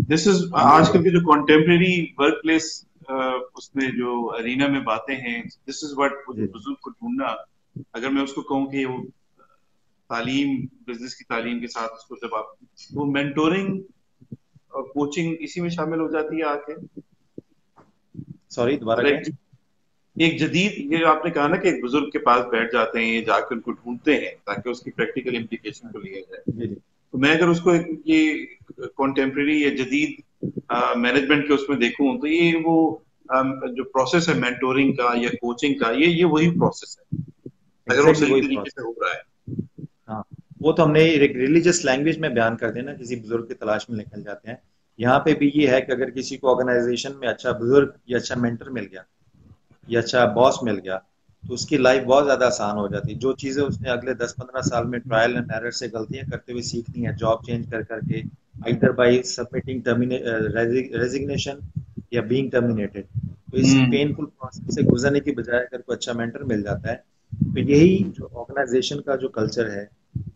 دس از آج کل کے جو کنٹمپریری ورک پلیس اس میں جو ارینا میں باتیں ہیں, دس از واٹ بزرگ کو ڈھونڈنا. اگر میں اس کو کہوں کہ وہ تعلیم, بزنس کی تعلیم کے ساتھ اس کو جب آپ وہ مینٹورنگ اور کوچنگ اسی میں شامل ہو جاتی ہے آ کے. سوری دوبارہ ایک جدید, یہ آپ نے کہا نا کہ ایک بزرگ کے پاس بیٹھ جاتے ہیں, جا کے ان کو ڈھونڈتے ہیں تاکہ اس کی پریکٹیکل امپلیکیشن کو لیا جائے. تو میں اگر اس کو یہ کنٹمپریری یا جدید مینجمنٹ کے اس میں دیکھوں تو یہ وہ جو پروسیس ہے مینٹورنگ کا یا کوچنگ کا, یہ وہی پروسیس ہے اگر وہ صحیح طریقے سے ہو رہا ہے. ہاں, وہ تو ہم نے ریلیجیس لینگویج میں بیان کر دینا, کسی بزرگ کی تلاش میں نکل جاتے ہیں. یہاں پہ بھی یہ ہے کہ اگر کسی کو آرگنائزیشن میں اچھا بزرگ یا اچھا مینٹر مل گیا یا اچھا باس مل گیا تو اس کی لائف بہت زیادہ آسان ہو جاتی ہے. جو چیزیں اس نے اگلے 10-15 سال میں ٹرائل اینڈ ایرر سے غلطیاں کرتے ہوئے سیکھنی ہیں, جاب چینج کر کے, either بائی سبمٹنگ ریزگنیشن یا بینگ ٹرمینیٹڈ, تو اس پینفل پروسیس سے گزرنے کی بجائے اگر کوئی اچھا مینٹر مل جاتا ہے تو یہی جو آرگنائزیشن کا جو کلچر ہے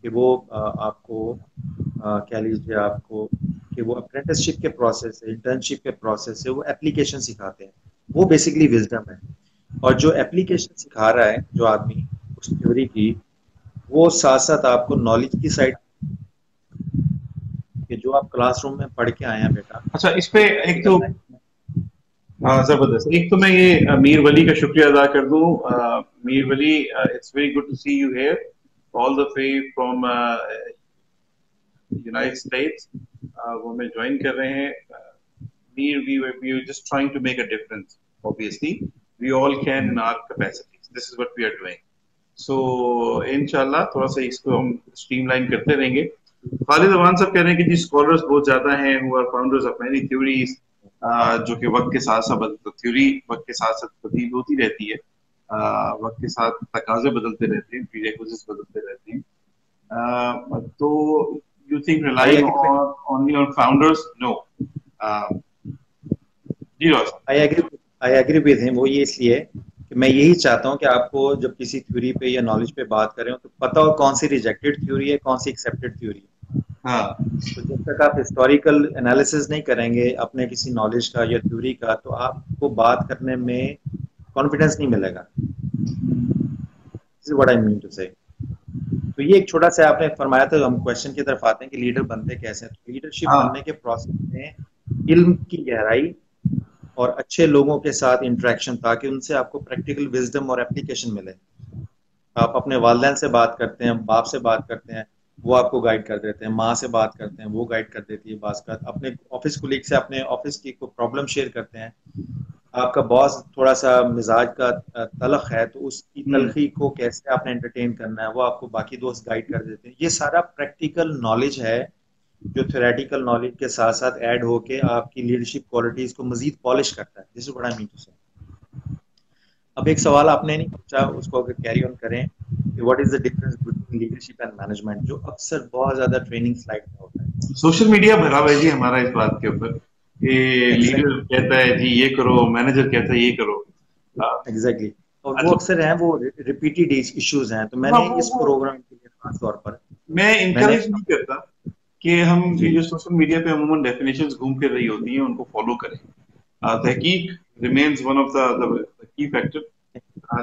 کہ وہ آپ کو کہہ لیجیے آپ کو کہ وہ اپرینٹسشپ کے پروسیس ہے, انٹرنشپ کے پروسیس ہے, وہ اپلیکیشن سکھاتے ہیں. وہ بیسکلی وزڈم ہے. اور جو اپلیکیشن سکھا رہا ہے جو آدمی اس تھیوری کی, وہ ساتھ ساتھ آپ کو نالج کی سائڈ کہ جو آپ کلاس روم میں پڑھ کے آئے ہیں بیٹا. اچھا, اس پہ ایک تو زبردست, ایک تو میں یہ میر ولی کا شکریہ ادا کر دوں. Mir Wali, it's very good to see you here all the way from United States. وہ ہمیں جوائن کر رہے ہیں. میر, we are just trying to make a difference. Obviously we all can in our capacities. This is what we are doing. So inshallah تھوڑا سا اس کو ہم stream line کرتے رہیں گے. خالد اوان صاحب کہہ رہے ہیں کہ جی اسکالرس بہت زیادہ ہیں who are founders of many theories, جو کہ وقت کے ساتھ ساتھ تھیوری وقت کے ساتھ ساتھ تبدیل ہوتی رہتی ہے, وقت کے ساتھ تقاضے بدلتے رہتے ہیں, پریریکوزٹس بدلتے رہتے ہیں. تو you think relying only on founders? No. I agree with him. وہ یہ اس لیے کہ میں یہی چاہتا ہوں کہ آپ کو جب کسی تھیوری پہ یا نالج پہ بات کریں تو پتہ ہو کون سی ریجیکٹڈ تھیوری ہے, کون سی ایکسیپٹڈ تھیوری ہے. تو جب تک آپ ہسٹوریکل انالیسز نہیں کریں گے اپنے کسی نالج کا یا تھیوری کا, تو آپ کو بات کرنے میں کانفیڈنس نہیں ملے گا. This is what I mean to say. تو یہ ایک چھوٹا سا آپ نے فرمایا تھا, ہم کوشچن کی طرف آتے ہیں کہ لیڈر بنتے کیسے ہیں. تو لیڈرشپ بننے کے پروسیس میں علم کی گہرائی اور اچھے لوگوں کے ساتھ انٹریکشن, تاکہ ان سے آپ کو پریکٹیکل وزڈم اور اپلیکیشن ملے. آپ اپنے والدین سے بات کرتے ہیں, باپ سے بات کرتے ہیں, وہ آپ کو گائیڈ کر دیتے ہیں, ماں سے بات کرتے ہیں, وہ گائیڈ کر دیتی ہے. بعض کا اپنے آفس کولیگ سے اپنے آفس کی کوئی پرابلم شیئر کرتے ہیں. آپ کا باس تھوڑا سا مزاج کا تلخ ہے تو اس کی تلخی کو کیسے آپ نے انٹرٹین کرنا ہے وہ آپ کو باقی دوست گائیڈ کر دیتے ہیں. یہ سارا پریکٹیکل نالج ہے جو تھیوریٹیکل نالج کے ساتھ ساتھ ایڈ ہو کے آپ کی لیڈرشپ کوالٹیز کو مزید پالش کرتا ہے. This is what I mean to say. اب ایک سوال آپ نے نہیں پوچھا, اس کو اگر کیری آن کریں کہ what is the difference between leadership and management, جو اکثر بہت زیادہ ٹریننگ سلائڈ میں ہوتا ہے. سوشل میڈیا بھرا ہوا ہے جی ہمارا اس بات کے اوپر کہ لیڈر کہتا ہے جی یہ کرو, مینیجر کہتا ہے یہ کرو. ایگزیکٹلی, اور وہ اکثر ہیں وہ ریپیٹڈ ایشوز ہیں. تو میں نے اس پروگرام کے لیے خاص طور پر میں انکریج نہیں کرتا کہ ہم یہ جو سوشل میڈیا پہ عموماً ڈیفینیشنز گھوم پھر رہی ہوتی ہیں ان کو فالو کریں. تحقیق ریمینز ون آف دا کی فیکٹر.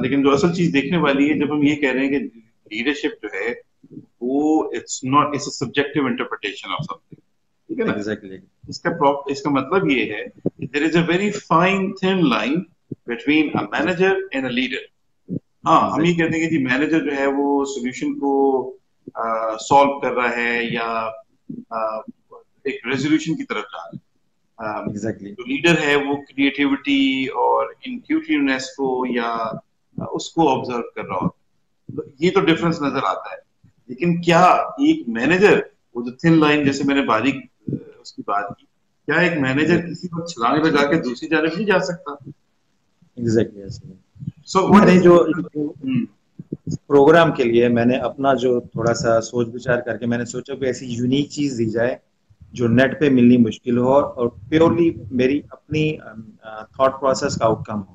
لیکن جو اصل چیز دیکھنے والی ہے جب ہم یہ کہہ رہے ہیں کہ لیڈرشپ جو ہے وہ it's not, it's a subjective interpretation of something. ٹھیک ہے نا. ایگزیکٹلی, اس کا مطلب یہ ہے کہ there is a very fine thin line between a manager and a leader. ہاں, ہم یہ کہتے ہیں کہ جی مینیجر جو ہے وہ سولوشن کو سالو کر رہا ہے یا ایک ریزولوشن کی طرف جا رہا ہے. جو لیڈر ہے وہ کریٹیوٹی اور انٹیوٹیونیس کو یا اس کو آبزرو کر رہا ہوتا ہے. یہ تو ڈفرنس نظر آتا ہے. لیکن کیا ایک مینیجر, وہ جو تھن لائن جیسے میں نے باریک اس کی بات کی, کیا ایک مینیجر کسی کو چھلانگ لگا کے دوسری جانب نہیں جا سکتا؟ ایگزیکٹلی. جو پروگرام کے لیے میں نے اپنا جو تھوڑا سا سوچ بچار کر کے میں نے سوچا کہ ایسی یونیک چیز دی جائے جو نیٹ پہ ملنی مشکل ہو اور پیورلی میری اپنی تھاٹ پروسیس کا out come who.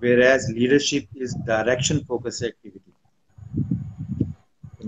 whereas leadership is direction focused activity.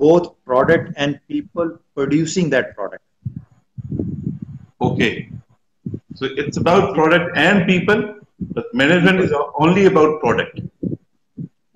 both product and people producing that product. Okay, so it's about product and people, but management is only about product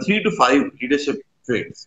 3 to 5 leadership traits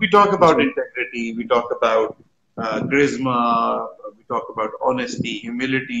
We talk about integrity, we talk about charisma, we talk about honesty, humility,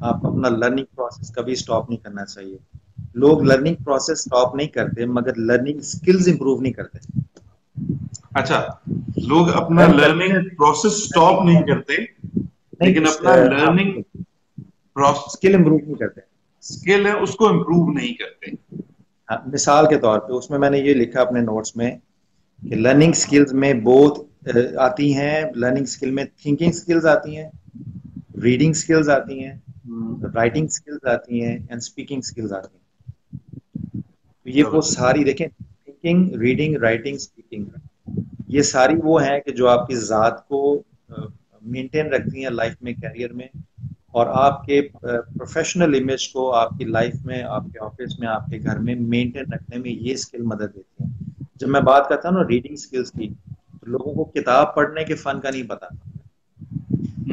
آپ اپنا learning process کبھی stop نہیں کرنا چاہیے. لوگ learning process stop نہیں کرتے مگر لرننگ اسکلز امپروو نہیں کرتے. اچھا, لوگ اپنا لرن کرتے ہیں لرننگ پروسیس سٹاپ نہیں کرتے نہیں, لیکن اپنا ہاں لرننگ اسکل امپروو نہیں کرتے. اسکل ہے اس کو امپروو نہیں کرتے. مثال کے طور پہ اس میں نے یہ لکھا اپنے نوٹس میں کہ لرننگ اسکلز میں بہت آتی ہیں. لرننگ اسکل میں تھنکنگ اسکلز آتی ہیں, ریڈنگ اسکلز آتی ہیں, رائٹنگ اسکلز آتی ہیں اینڈ اسپیکنگ اسکلز آتی ہیں. تو یہ وہ ساری دیکھیں, تھنکنگ, ریڈنگ, رائٹنگ, اسپیکنگ, یہ ساری وہ ہیں کہ جو آپ کی ذات کو مینٹین رکھتی ہیں لائف میں, کیریئر میں, اور آپ کے پروفیشنل امیج کو آپ کی لائف میں, آپ کے آفس میں, آپ کے گھر میں مینٹین رکھنے میں یہ اسکل مدد دیتی ہیں. جب میں بات کرتا ہوں نا ریڈنگ اسکلس کی, تو لوگوں کو کتاب پڑھنے کے فن کا نہیں پتا.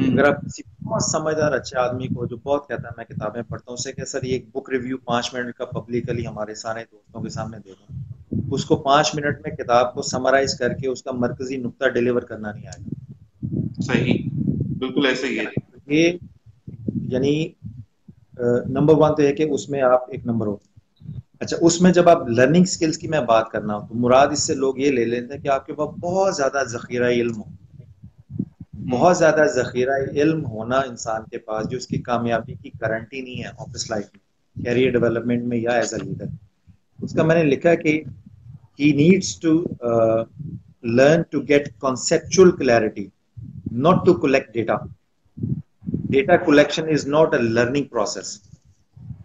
اگر آپ کسی بہت سمجھدار اچھے آدمی کو جو بہت کہتا ہے میں کتابیں پڑھتا ہوں, اسے کہ سر یہ ایک بک ریویو 5 منٹ کا پبلکلی ہمارے سارے دوستوں کے سامنے دے دوں, اس کو 5 منٹ میں کتاب کو سمرائز کر کے اس کا مرکزی نقطہ ڈیلیور کرنا نہیں آئے گا. صحیح, بالکل ایسے ہی ٹھیک ہے ہے. نا, یہ یعنی نمبر 1 تو ہے کہ اس میں آپ ایک نمبر ہو. اچھا, اس میں جب آپ لرننگ اسکلس کی میں بات کرنا ہوں تو مراد اس سے لوگ یہ لے لیتے ہیں کہ آپ کے پاس بہت زیادہ ذخیرہ علم ہو. بہت زیادہ ذخیرہ علم ہونا انسان کے پاس جو اس کی کامیابی کی گارنٹی نہیں ہے آفس لائف میں, کیریئر ڈیولپمنٹ میں یا ایز اے لیڈر. اس کا میں نے لکھا کہ he needs to learn to get conceptual clarity, not to collect data. Data collection is not a learning process.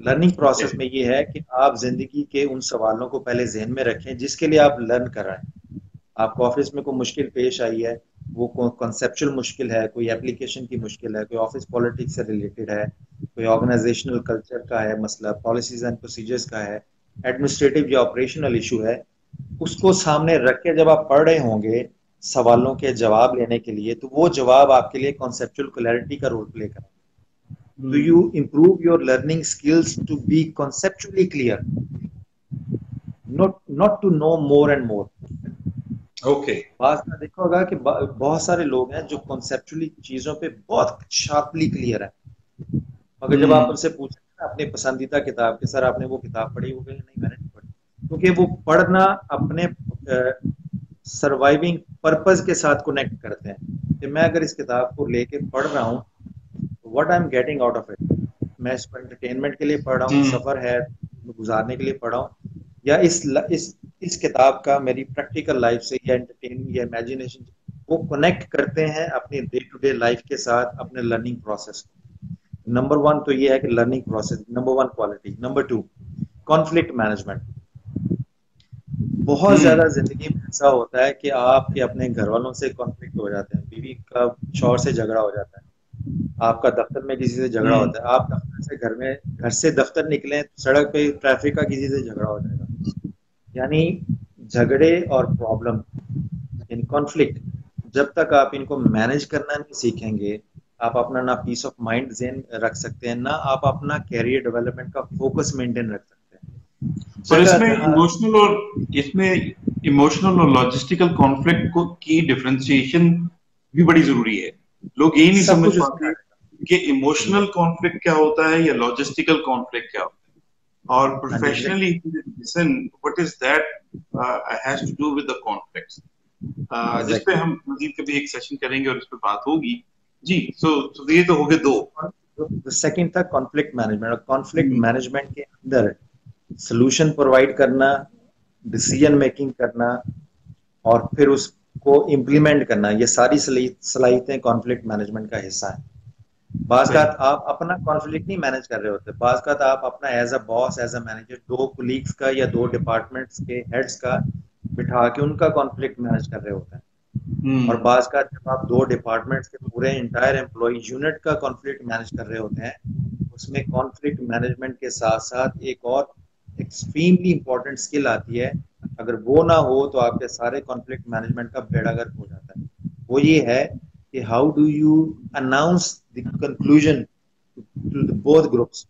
Learning process میں یہ ہے کہ آپ زندگی کے ان سوالوں کو پہلے ذہن میں رکھیں جس کے لیے آپ لرن کر رہے ہیں. آپ کو آفس میں کوئی مشکل پیش آئی ہے, وہ کنسیپچل مشکل ہے, کوئی اپلیکیشن کی مشکل ہے, کوئی آفس پالیٹکس سے ریلیٹڈ ہے, کوئی آرگنائزیشنل کلچر کا ہے مسئلہ, پالیسیز اینڈ پروسیجرز کا ہے, ایڈمنسٹریٹو یا آپریشنل ایشو ہے, اس کو سامنے رکھ کے جب آپ پڑھ رہے ہوں گے سوالوں کے جواب لینے کے لیے, تو وہ جواب آپ کے لیے کنسیپچل کلیئرٹی کا رول پلے کریں. Do you improve your learning skills to be conceptually clear, not to know more and more. Okay, بعض میں دیکھا ہوگا کہ بہت سارے لوگ ہیں جو کنسیپچولی چیزوں پہ بہت شارپلی کلیئر ہے, مگر جب آپ ان سے پوچھیں اپنی پسندیدہ کتاب کہ سر آپ نے وہ کتاب پڑھی, وہ کہیں نہیں میں نے نہیں پڑھی, کیونکہ وہ پڑھنا اپنے سروائیونگ پرپز کے ساتھ کنیکٹ کرتے ہیں کہ میں اگر اس کتاب کو لے کے پڑھ رہا ہوں what I am getting out of it. میں اس کو انٹرٹینمنٹ کے لیے پڑھ رہا ہوں, سفر ہے گزارنے کے لیے پڑھ رہا ہوں, یا اس کتاب کا میری پریکٹیکل لائف سے یا انٹرٹیننگ یا امیجنیشن وہ کنیکٹ کرتے ہیں اپنی ڈے ٹو ڈے لائف کے ساتھ اپنے لرننگ پروسیس کو. نمبر 1 تو یہ ہے کہ learning process, number 1 quality. Number 2 conflict management. بہت زیادہ زندگی میں ایسا ہوتا ہے کہ آپ کے اپنے گھر والوں سے کانفلکٹ ہو جاتے ہیں, بیوی کا شوہر سے جھگڑا ہو جاتا ہے, آپ کا دفتر میں کسی سے جھگڑا ہوتا ہے, آپ دفتر سے گھر سے دفتر نکلیں سڑک پہ ٹریفک کا کسی سے جھگڑا ہو جائے گا. یعنی جھگڑے اور پرابلم یعنی کانفلکٹ جب تک آپ ان کو مینج کرنا نہیں سیکھیں گے, آپ اپنا نہ پیس آف مائنڈ ذہن رکھ سکتے ہیں, نہ آپ اپنا کیریئر ڈیولپمنٹ کا فوکس مینٹین رکھ سکتے ہیں. اور اس میں جہاں ایموشنل اور لاجسٹیکل کانفلکٹ کی ڈفرینسیشن بھی بڑی ضروری ہے. لوگ یہی نہیں سب سمجھ کچھ اس میں پاتے کہ ایموشنل کانفلکٹ کیا ہوتا ہے یا لاجسٹیکل کانفلکٹ کیا ہوتا ہے, اور professionally what is that has to do with the conflicts, جس پہ ہم مزید کبھی ایک سیشن کریں گے اور اس پہ بات ہوگی. جی, so یہ تو ہو گئے 2. سیکنڈ تھا کانفلکٹ مینجمنٹ, اور کانفلکٹ مینجمنٹ کے اندر سلوشن پرووائڈ کرنا, ڈیسیژن میکنگ کرنا, اور پھر اس کو امپلیمنٹ کرنا, یہ ساری صلاحیتیں کانفلکٹ مینجمنٹ کا حصہ ہیں. بعض کا آپ اپنا کانفلکٹ نہیں مینج کر رہے ہوتے, بعض کا آپ اپنا as a boss, as a manager 2 colleagues کا یا 2 ڈپارٹمنٹس کے ہیڈز کا بٹھا کے ان کا کانفلکٹ مینج کر رہے ہوتے ہیں. اور بعض کا جب آپ 2 ڈپارٹمنٹس کے پورے انٹائر امپلائی یونٹ کا کانفلکٹ مینج کر رہے ہوتے ہیں, اس میں کانفلکٹ مینجمنٹ کے ساتھ ساتھ ایک اور ایکسٹریملی امپورٹنٹ اسکل آتی ہے, اگر وہ نہ ہو تو آپ کے سارے کانفلکٹ مینجمنٹ کا بیڑا گرک ہو جاتا ہے. وہ یہ ہے کہ how do you announce the conclusion to both groups.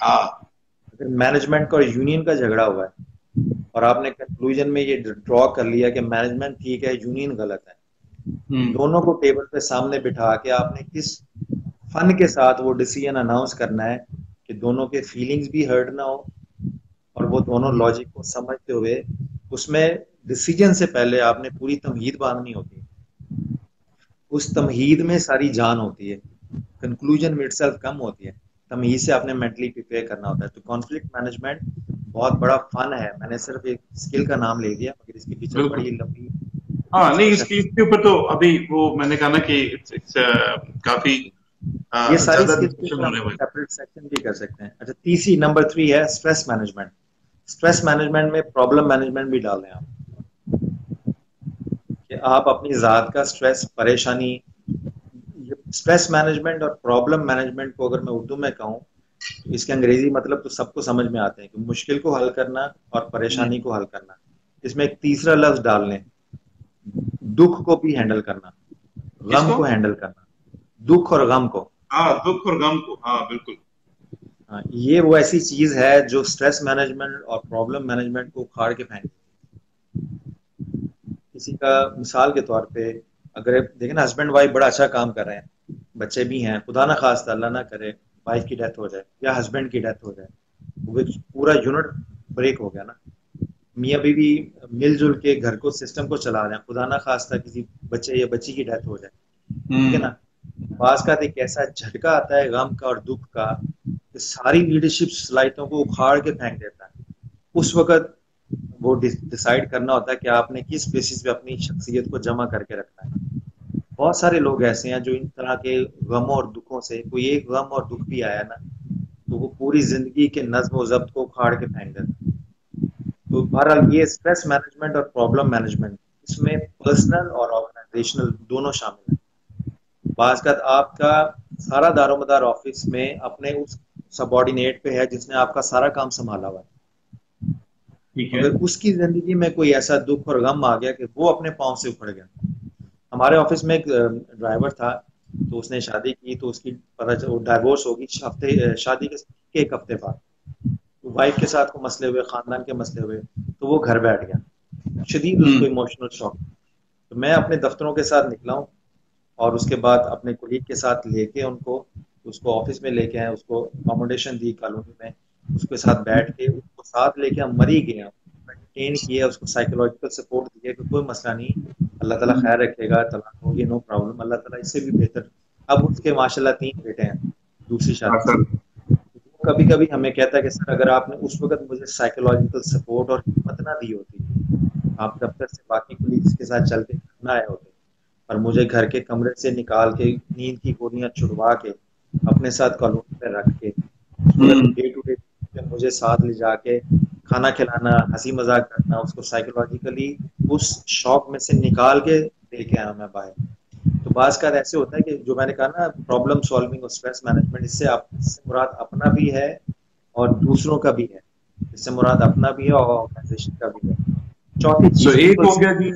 اگر مینجمنٹ کا اور یونین کا جھگڑا ہوا ہے اور آپ نے کنکلوژن میں یہ ڈرا کر لیا کہ مینجمنٹ ٹھیک ہے یونین غلط ہے, دونوں کو ٹیبل پہ سامنے بٹھا کے آپ نے کس فن کے ساتھ وہ ڈیسیجن اناؤنس کرنا ہے کہ دونوں کے فیلنگز بھی ہرٹ نہ ہو اور وہ دونوں لاجک کو سمجھتے ہوئے اس میں ڈیسیجن سے پہلے آپ نے پوری تمہید باندھنی ہوتی ہے. اس تمہید میں ساری جان ہوتی ہے, کنکلوژن میں اٹسیلف کم ہوتی ہے, تمہید سے آپ نے مینٹلی پریپیئر کرنا ہوتا ہے. تو کانفلکٹ مینجمنٹ بہت بڑا فن ہے. میں نے صرف ایک اسکل کا نام لے دیا مگر اس کے پیچھے بالکل. بڑی لمبی ہاں نہیں اس ڈسکشن. کے اوپر تو ابھی وہ میں نے کہا نا کہ کافی یہ ساری زیادہ اسکلس کے ڈسکشن اوپر ہم ہونے ایک والی. سیپریٹ سیکشن بھی کر سکتے ہیں. اچھا تیسری نمبر 3 ہے اسٹریس مینجمنٹ. اسٹریس مینجمنٹ میں پرابلم مینجمنٹ بھی ڈال دیں آپ کہ آپ اپنی ذات کا اسٹریس پریشانی. اسٹریس مینجمنٹ اور پرابلم مینجمنٹ کو اگر میں اردو میں کہوں تو اس کے انگریزی مطلب تو سب کو سمجھ میں آتے ہیں کہ مشکل کو حل کرنا اور پریشانی کو حل کرنا. اس میں ایک تیسرا لفظ ڈال لیں, دکھ کو بھی ہینڈل کرنا, اس غم کو کو ہینڈل کرنا, دکھ اور غم کو. ہاں دکھ اور غم کو, ہاں بالکل. ہاں, یہ وہ ایسی چیز ہے جو اسٹریس مینجمنٹ اور پرابلم مینجمنٹ کو اکھاڑ کے پھینک. کسی کا مثال کے طور پہ اگر دیکھیں نا ہسبینڈ وائف بڑا اچھا کام کر رہے ہیں, بچے بھی ہیں, خدا نہ خواستہ اللہ نہ کرے وائف کی ڈیتھ ہو جائے یا ہسبینڈ کی ڈیتھ ہو جائے, وہ پورا یونٹ بریک ہو گیا نا. میاں بیوی مل جل کے گھر کو سسٹم کو چلا رہے ہیں, خدا نہ خواستہ کسی بچے یا بچی کی ڈیتھ ہو جائے, ٹھیک ہے نا. بعض کا ایک ایسا جھٹکا آتا ہے غم کا اور دکھ کا کہ ساری لیڈرشپ صلاحیتوں کو اکھاڑ کے پھینک دیتا ہے. اس وقت وہ ڈیسائیڈ کرنا ہوتا ہے کہ آپ نے کس بیسس پہ اپنی شخصیت کو جمع کر کے رکھنا ہے. بہت سارے لوگ ایسے ہیں جو ان طرح کے غموں اور دکھوں سے کوئی ایک غم اور دکھ بھی آیا نا تو وہ پوری زندگی کے نظم و ضبط کو اکھاڑ کے پھینک دیتا ہے. تو بہرحال یہ اسٹریس مینجمنٹ اور پرابلم مینجمنٹ اس میں پرسنل اور آرگنائزیشنل دونوں شامل ہیں. بعض کا آپ کا سارا دار و مدار آفس میں اپنے اس سب آرڈینیٹ پہ ہے جس نے آپ کا سارا کام سنبھالا ہوا ہے, مگر اس کی زندگی میں کوئی ایسا دکھ اور غم آ گیا کہ وہ اپنے پاؤں سے اکھڑ گیا. ہمارے آفس میں ایک ڈرائیور تھا, تو اس نے شادی کی تو اس کی ڈائیورس ہوگی شادی کے ایک ہفتے بعد. وائف کے ساتھ کو مسئلے ہوئے, خاندان کے مسئلے ہوئے, تو وہ گھر بیٹھ گیا. شدید اس کو ایموشنل شاک. تو میں اپنے دفتروں کے ساتھ نکلا ہوں اور اس کے بعد اپنے کولیگ کے ساتھ لے کے اس کو آفس میں لے کے آئے, اس کو اکاموڈیشن دی کالونی میں, اس کے ساتھ بیٹھ کے اس کو ساتھ لے کے ہم مری گئے, مینٹین کیا, اس کو سائیکولوجیکل سپورٹ دیا کہ کوئی مسئلہ نہیں, اللہ تعالیٰ خیر رکھے گا, طلاق ہوگی نو پرابلم, اللہ تعالیٰ اس سے بھی بہتر. اب اس کے ماشاء اللہ 3 بیٹے ہیں دوسری شادی سے. کبھی کبھی ہمیں کہتا ہے کہ سر اگر آپ نے اس وقت مجھے سائیکولوجیکل سپورٹ اور ہمت نہ دی ہوتی, آپ دفتر سے باقی کولیگز کے ساتھ چل کے نہ آئے ہوتے اور مجھے گھر کے کمرے سے نکال کے نیند کی گولیاں چھڑوا کے اپنے ساتھ کالونی پہ رکھ کے اس وقت ڈے ٹو ڈے مجھے ساتھ لے جا کے کھانا کھلانا, ہنسی مذاق کرنا, اس کو سائیکولوجیکلی اس شوق میں سے نکال کے لے کے آیا میں باہر. تو بعض کا ایسے ہوتا ہے کہ جو میں نے کہا نا پرابلم سالونگ اور اسٹریس مینجمنٹ, اس سے مراد اپنا بھی ہے اور دوسروں کا بھی ہے. اس سے مراد اپنا بھی ہے اور آرگنائزیشن کا بھی ہے. چوتھی چیز ایک ہو گیا جی.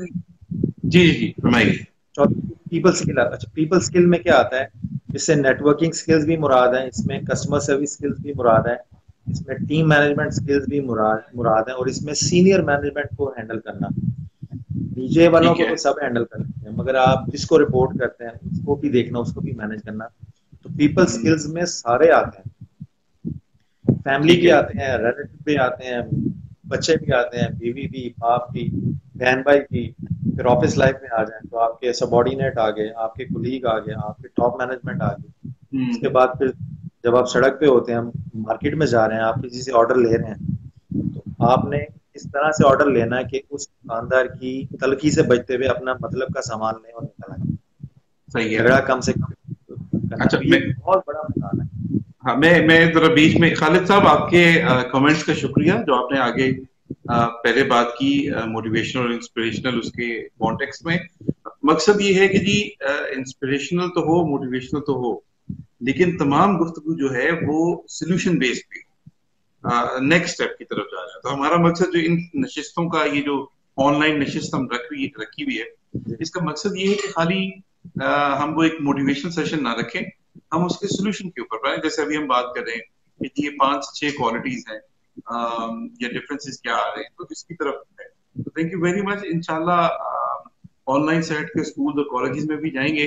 جی جی فرمائیے. چوتھی پیپل اسکل. اچھا پیپل اسکل میں کیا آتا ہے, اس سے نیٹ ورکنگ اسکلز بھی مراد ہیں, اس میں کسٹمر سروس اسکلز بھی مراد ہے, اس میں ٹیم مینجمنٹ اسکلز بھی مراد ہیں, اور اس میں سینئر مینجمنٹ کو ہینڈل کرنا. نیچے والوں کو تو سب ہینڈل کرتے ہیں مگر آپ جس کو رپورٹ کرتے ہیں اس کو بھی دیکھنا, اس کو بھی مینج کرنا. تو پیپل اسکلز میں سارے آتے ہیں, فیملی بھی آتے ہیں, ریلیٹو بھی آتے ہیں, بچے بھی آتے ہیں, بیوی بھی, باپ بھی, بہن بھائی بھی. پھر آفس لائف میں آ جائیں تو آپ کے سب آرڈینیٹ آ گئے, آپ کے کولیگ آ گئے, آپ کے ٹاپ مینجمنٹ آ گئی. اس کے بعد پھر جب آپ سڑک پہ ہوتے ہیں, ہم مارکیٹ میں جا رہے ہیں, آپ کسی سے آرڈر لے رہے ہیں, تو آپ نے اس طرح سے آرڈر لینا ہے کہ اس دکاندار کی تلخی سے بچتے ہوئے اپنا مطلب کا سامان لیں اور نکل آئیں. صحیح ہے. جھگڑا کم سے کم کرنا. اچھا, یہ بہت بڑا مثال ہے. ہاں میں ذرا بیچ میں, خالد صاحب آپ کے کمنٹس کا شکریہ جو آپ نے آگے پہلے بات کی موٹیویشنل اور انسپریشنل, اس کے کانٹیکسٹ میں. مقصد یہ ہے کہ جی انسپریشنل تو ہو, موٹیویشنل تو ہو, لیکن تمام گفتگو جو ہے وہ سولوشن بیس پہ نیکسٹ اسٹیپ کی طرف جا رہا ہے. تو ہمارا مقصد جو ان نشستوں کا, یہ جو آن لائن نشست ہم رکھی ہوئی ہے, اس کا مقصد یہ ہے کہ خالی ہم وہ ایک موٹیویشن سیشن نہ رکھیں, ہم اس کے سولوشن کے اوپر بنائیں. جیسے ابھی ہم بات کر رہے ہیں کہ یہ 5-6 کوالٹیز ہیں یا ڈفرینسز کیا آ رہے ہیں, تو اس کی طرف ہے. تو تھینک یو ویری مچ. انشاءاللہ آن لائن سیٹ کے اسکول اور کالجز میں بھی جائیں گے,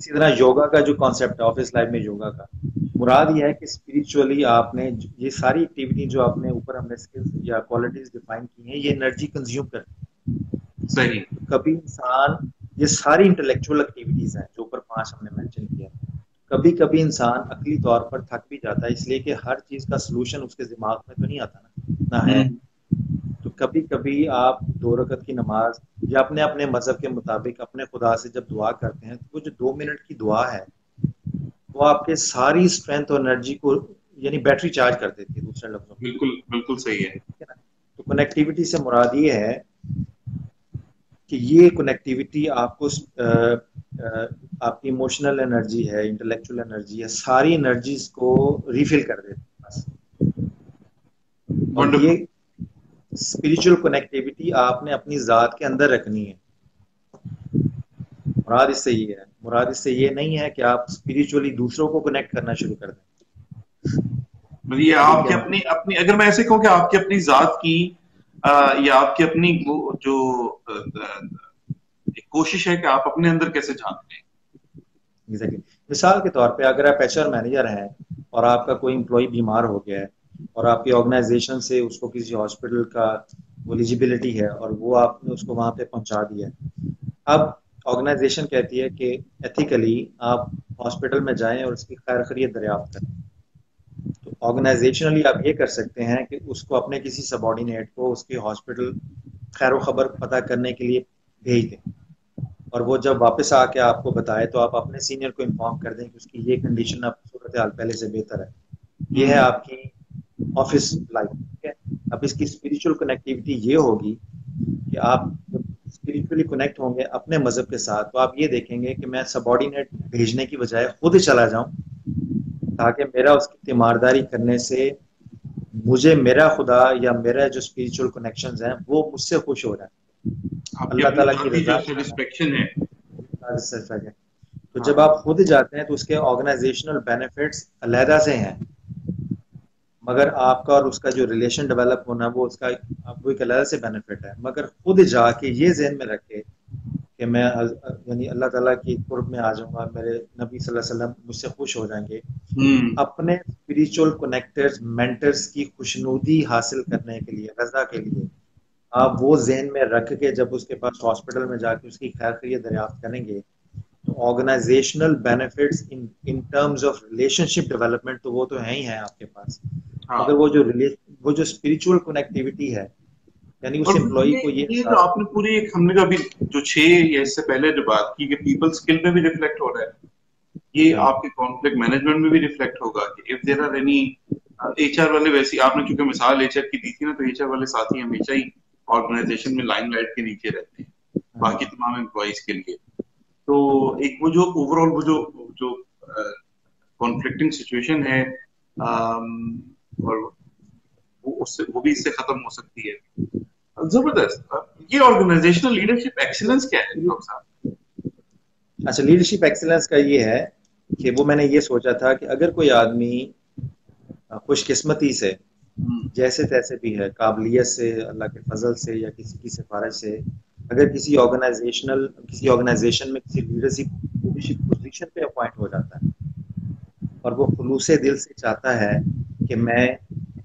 اسی طرح یوگا کا جو کانسیپٹ ہے آفس لائف میں یوگا کا مراد یہ ہے کہ اسپریچولی آپ نے یہ ساری ایکٹیویٹی جو آپ نے اوپر ہم نے اسکلز یا کوالٹیز ڈیفائن کی ہیں یہ انرجی کنزیوم کرتی ہے. صحیح. تو کبھی انسان یہ ساری انٹلیکچوئل ایکٹیویٹیز ہیں جو اوپر 5 ہم نے مینشن کیا, کبھی کبھی انسان عقلی طور پر تھک بھی جاتا ہے اس لیے کہ ہر چیز کا سلوشن اس کے دماغ میں تو نہیں آتا نہ ہے. تو کبھی کبھی آپ 2 رکعت کی نماز یا اپنے مذہب کے مطابق اپنے خدا سے جب دعا کرتے ہیں تو وہ جو 2 منٹ کی دعا ہے وہ آپ کے ساری اسٹرینتھ اور انرجی کو یعنی بیٹری چارج کر دیتی ہے دوسرے لفظوں میں. بالکل بالکل صحیح ہے. تو کنیکٹیوٹی سے مراد یہ ہے کہ یہ کنیکٹیوٹی آپ کو آپ کی ایموشنل انرجی ہے, انٹلیکچوئل انرجی ہے, ساری انرجیز کو ریفل کر دیتی ہے بس. اور یہ اسپریچل کنیکٹیوٹی آپ نے اپنی ذات کے اندر رکھنی ہے. مراد اس سے یہ ہے, مراد اس سے یہ نہیں ہے کہ آپ اسپریچولی دوسروں کو کنیکٹ کرنا شروع کر دیں. یہ آپ کی اپنی اگر میں ایسے کہوں کہ آپ کی اپنی ذات کی یا آپ کی اپنی جو کوشش ہے کہ آپ اپنے اندر کیسے جھانک لیں. Exactly. مثال کے طور پہ اگر آپ ایچ آر مینیجر ہیں اور آپ کا کوئی امپلائی بیمار ہو گیا ہے اور آپ کی آرگنائزیشن سے اس کو کسی ہاسپٹل کا ایلیجیبلٹی ہے اور وہ آپ نے اس کو وہاں پہ پہنچا دیا ہے. اب آرگنائزیشن کہتی ہے کہ ایتھیکلی آپ ہاسپٹل میں جائیں اور اس کی خیر خیریت دریافت کریں. تو آرگنائزیشنلی آپ یہ کر سکتے ہیں کہ اس کو اپنے کسی سب آرڈینیٹ کو اس کے ہاسپٹل خیر و خبر پتہ کرنے کے لیے بھیج دیں اور وہ جب واپس آ کے آپ کو بتائے تو آپ اپنے سینئر کو انفارم کر دیں کہ اس کی یہ کنڈیشن اب صورتحال پہلے سے بہتر ہے. یہ ہے آپ کی آفس لائف. ٹھیک ہے, اب اس کی اسپریچل کنیکٹیوٹی یہ ہوگی کہ آپ جب اسپریچولی کنیکٹ ہوں گے اپنے مذہب کے ساتھ تو آپ یہ دیکھیں گے کہ میں سب آرڈینیٹ بھیجنے کی بجائے خود چلا جاؤں تاکہ میرا اس کی تیمارداری کرنے سے مجھے میرا خدا یا میرا جو اسپریچل کنیکشنز ہیں وہ مجھ سے خوش ہو جائیں. اللہ تعالیٰ کی رضا ہے. تو جب آپ خود جاتے ہیں تو اس کے آرگنائزیشنل بینیفٹس علیحدہ سے ہیں مگر آپ کا اور اس کا جو ریلیشن ڈیولپ ہونا وہ اس کا آپ کو ایک علیحدہ سے بینیفٹ ہے. مگر خود جا کے یہ ذہن میں رکھے کہ میں یعنی اللہ تعالیٰ کی قرب میں آ جاؤں گا, میرے نبی صلی اللہ علیہ وسلم مجھ سے خوش ہو جائیں گے. اپنے اسپریچول کنیکٹرز مینٹرز کی خوشنودی حاصل کرنے کے لیے, رضا کے لیے آپ وہ ذہن میں رکھ کے جب اس کے پاس ہاسپٹل میں جا کے اس کی خیر خیریت دریافت کریں گے تو organisational benefits in terms of relationship development تو وہ تو ہیں ہی ہیں آپ کے پاس. مگر وہ جو اسپریچول کنیکٹیوٹی ہے یعنی اس امپلائی کو یہ جو آپ نے پوری ایک ہم نے جو ابھی جو 6 یا اس سے پہلے جو بات کی کہ پیپل اسکل میں بھی ریفلیکٹ ہو رہا ہے, یہ آپ کے کانفلکٹ مینجمنٹ میں بھی ریفلیکٹ ہوگا کہ if there are any H R والے ویسی آپ نے چونکہ مثال ایچ آر کی دی تھی نا, تو ایچ آر والے ساتھی ہمیشہ ہی آرگنائزیشن میں لائن لائٹ کے نیچے رہتے ہیں باقی تمام امپلائیز کے لیے. تو ایک وہ جو اوور آل وہ جو کانفلکٹنگ سچویشن ہے اور وہ بھی اس سے ختم ہو سکتی ہے. زبردست. یہ آرگنائزیشنل لیڈرشپ ایکسیلنس کیا ہے ڈاکٹر صاحب؟ اچھا, لیڈرشپ ایکسیلنس کا یہ ہے کہ وہ میں نے یہ سوچا تھا کہ اگر کوئی آدمی خوش قسمتی سے جیسے تیسے بھی ہے, قابلیت سے, اللہ کے فضل سے یا کسی کی سفارش سے اگر کسی آرگنائزیشن میں کسی لیڈرشپ پوزیشن پہ اپوائنٹ ہو جاتا ہے اور وہ خلوص دل سے چاہتا ہے کہ میں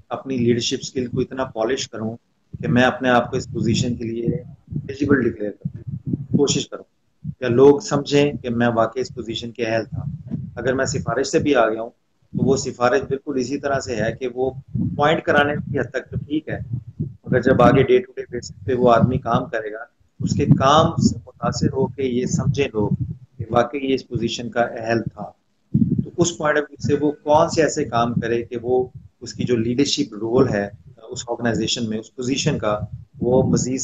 اپنی لیڈرشپ اسکل کو اتنا پالش کروں کہ میں اپنے آپ کو اس پوزیشن کے لیے ایلیجیبل ڈکلیئر کروں, کوشش کروں یا لوگ سمجھیں کہ میں واقعی اس پوزیشن کے اہل تھا. اگر میں سفارش سے بھی آ گیا ہوں تو وہ سفارش بالکل اسی طرح سے ہے کہ وہ اپوائنٹ کرانے کی حد تک تو ٹھیک ہے, مگر جب آگے ڈے ٹو ڈے بیسس پہ وہ آدمی کام کرے گا اس کے کام سے متاثر ہو کے یہ سمجھیں لوگ کہ واقعی یہ اس پوزیشن کا اہل تھا. تو اس پوائنٹ آف ویو سے وہ کون سے ایسے کام کرے کہ وہ اس کی جو لیڈرشپ رول ہے اس آرگنائزیشن میں اس پوزیشن کا وہ مزید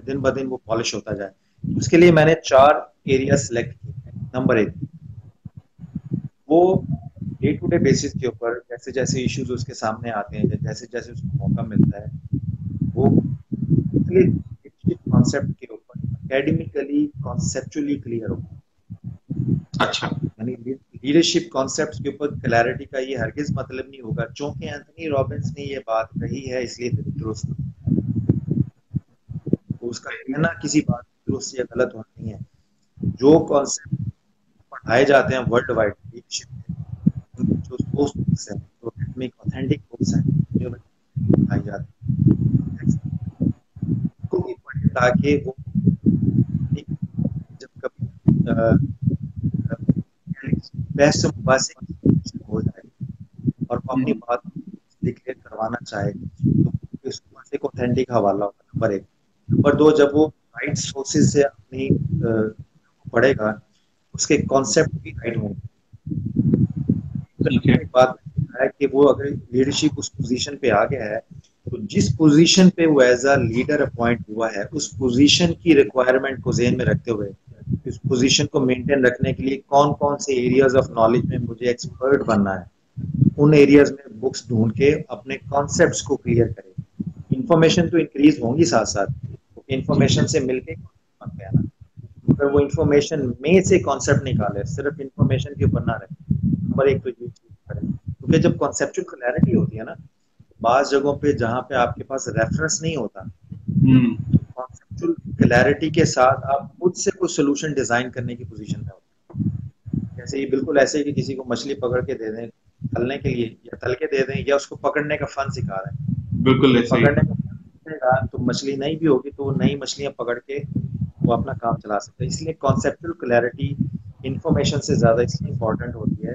دن بدن وہ پالش ہوتا جائے. اس کے لیے میں نے 4 ایریا سلیکٹ کیے ہیں. نمبر 1, وہ ڈے ٹو ڈے بیسس کے اوپر جیسے جیسے ایشوز اس کے سامنے آتے ہیں, جیسے جیسے اس کو موقع ملتا ہے, وہ کانسیپٹ کے اوپر اکیڈمیکلی کانسیپچولی کلیئر ہو. اچھا, یعنی لیڈرشپ کانسیپٹس کے اوپر کلیئرٹی کا یہ ہرگز مطلب نہیں ہوگا چونکہ اینتھنی رابنس نے یہ بات کہی ہے اس لیے درست اس کا کہنا کسی بات درست یا غلط ہونا نہیں ہے. جو کانسیپٹ پڑھائے جاتے ہیں ورلڈ وائڈ لیڈرشپ کے، جو سورس ہیں، جو اکیڈمک اوتھینٹک بکس ہیں، پڑھائی جاتی ہیں کو بھی پڑھیں تاکہ وہ ایک جب کبھی بحث سے مباحثے کی سچویشن ہو جائے اور وہ اپنی بات ڈکلیئر کروانا چاہے تو اس کے پاس ایک اوتھینٹک حوالہ ہوگا، نمبر ایک. نمبر دو، جب وہ رائٹ سورسز سے اپنی پڑھے گا اس کے کانسیپٹ بھی رائٹ ہوں گے. ایک بات ہے کہ وہ اگر لیڈرشپ اس پوزیشن پہ آ گیا ہے تو جس پوزیشن پہ وہ ایز اے لیڈر اپوائنٹ ہوا ہے اس پوزیشن کی ریکوائرمنٹ کو ذہن میں رکھتے ہوئے اس پوزیشن کو مینٹین رکھنے کے لیے کون کون سے ایریاز آف نالج میں مجھے ایکسپرٹ بننا ہے، ان ایریاز میں بکس ڈھونڈ کے اپنے کانسیپٹس کو کلیئر کرے. انفارمیشن تو انکریز ہوں گی ساتھ ساتھ، انفارمیشن سے مل کے بن گیا نا، مگر وہ انفارمیشن میں سے کانسیپٹ نکالے، صرف انفارمیشن کے اوپر نہ رہے. نمبر ایک تو یہ چیز کریں، کیونکہ جب کانسیپچل کلیئرٹی ہوتی ہے نا، بعض جگہوں پہ جہاں پہ آپ کے پاس ریفرنس نہیں ہوتا تو کانسیپچل کلیئرٹی کے ساتھ آپ خود سے کوئی سولوشن ڈیزائن کرنے کی پوزیشن میں ہوتے ہیں. جیسے یہ بالکل ایسے ہی کہ کسی کو مچھلی پکڑ کے دے دیں تلنے کے لیے یا تل کے دے دیں یا اس کو پکڑنے کا فن سکھا رہے ہیں، بالکل ایسے ہی. پکڑنے کا فن سیکھے گا تو مچھلی نہیں بھی ہوگی تو وہ نئی مچھلیاں پکڑ کے وہ اپنا کام چلا سکتے ہیں. اس لیے کانسیپچل کلیئرٹی انفارمیشن سے زیادہ اس لیے امپورٹنٹ ہوتی ہے.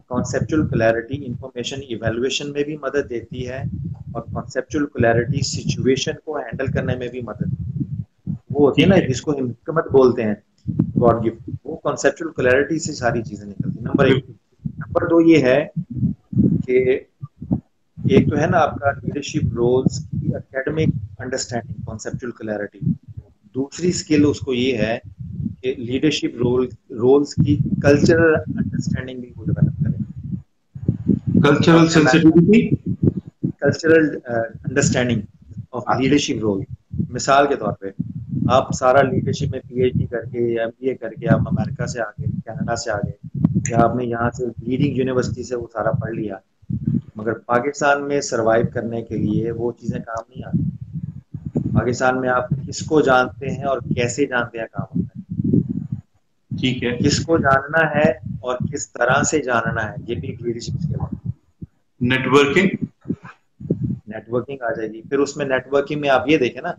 کانسیپچل کلیئرٹی انفارمیشن ایویلویشن میں بھی مدد دیتی ہے اور کانسیپچل کلیئرٹی سچویشن کو ہینڈل کرنے میں بھی مدد دیتی ہے. وہ ہوتی ہے نا جس کو حکمت بولتے ہیں، گاڈ گفٹ، وہ کانسیپچل کلیئرٹی سے ساری چیزیں نکلتی. نمبر ایک. نمبر دو یہ ہے کہ ایک تو ہے نا آپ کا لیڈرشپ رولز کی اکیڈمک انڈرسٹینڈنگ کانسیپچل کلیئرٹی، دوسری اسکل اس کو یہ ہے کہ لیڈرشپ رولز کی کلچرل انڈرسٹینڈنگ بھی وہ ڈیولپ کرے. Cultural sensitivity, cultural understanding of leadership role. مثال کے طور پہ آپ سارا لیڈرشپ میں پی ایچ ڈی کر کے ایم بی اے کر کے آپ امریکہ سے آ گئے، کینیڈا سے آ گئے، یا آپ نے یہاں سے لیڈنگ یونیورسٹی سے وہ سارا پڑھ لیا، مگر پاکستان میں سروائیو کرنے کے لیے وہ چیزیں کام نہیں آتی. پاکستان میں آپ کس کو جانتے ہیں اور کیسے جانتے ہیں کام ہوتا ہے. ٹھیک ہے. کس کو جاننا ہے اور کس طرح سے جاننا ہے، یہ بھی ایک لیڈرشپ اسکل ہے. نیٹ ورکنگ، نیٹ ورکنگ آ جائے گی. پھر اس میں نیٹ ورکنگ میں آپ یہ دیکھیں نا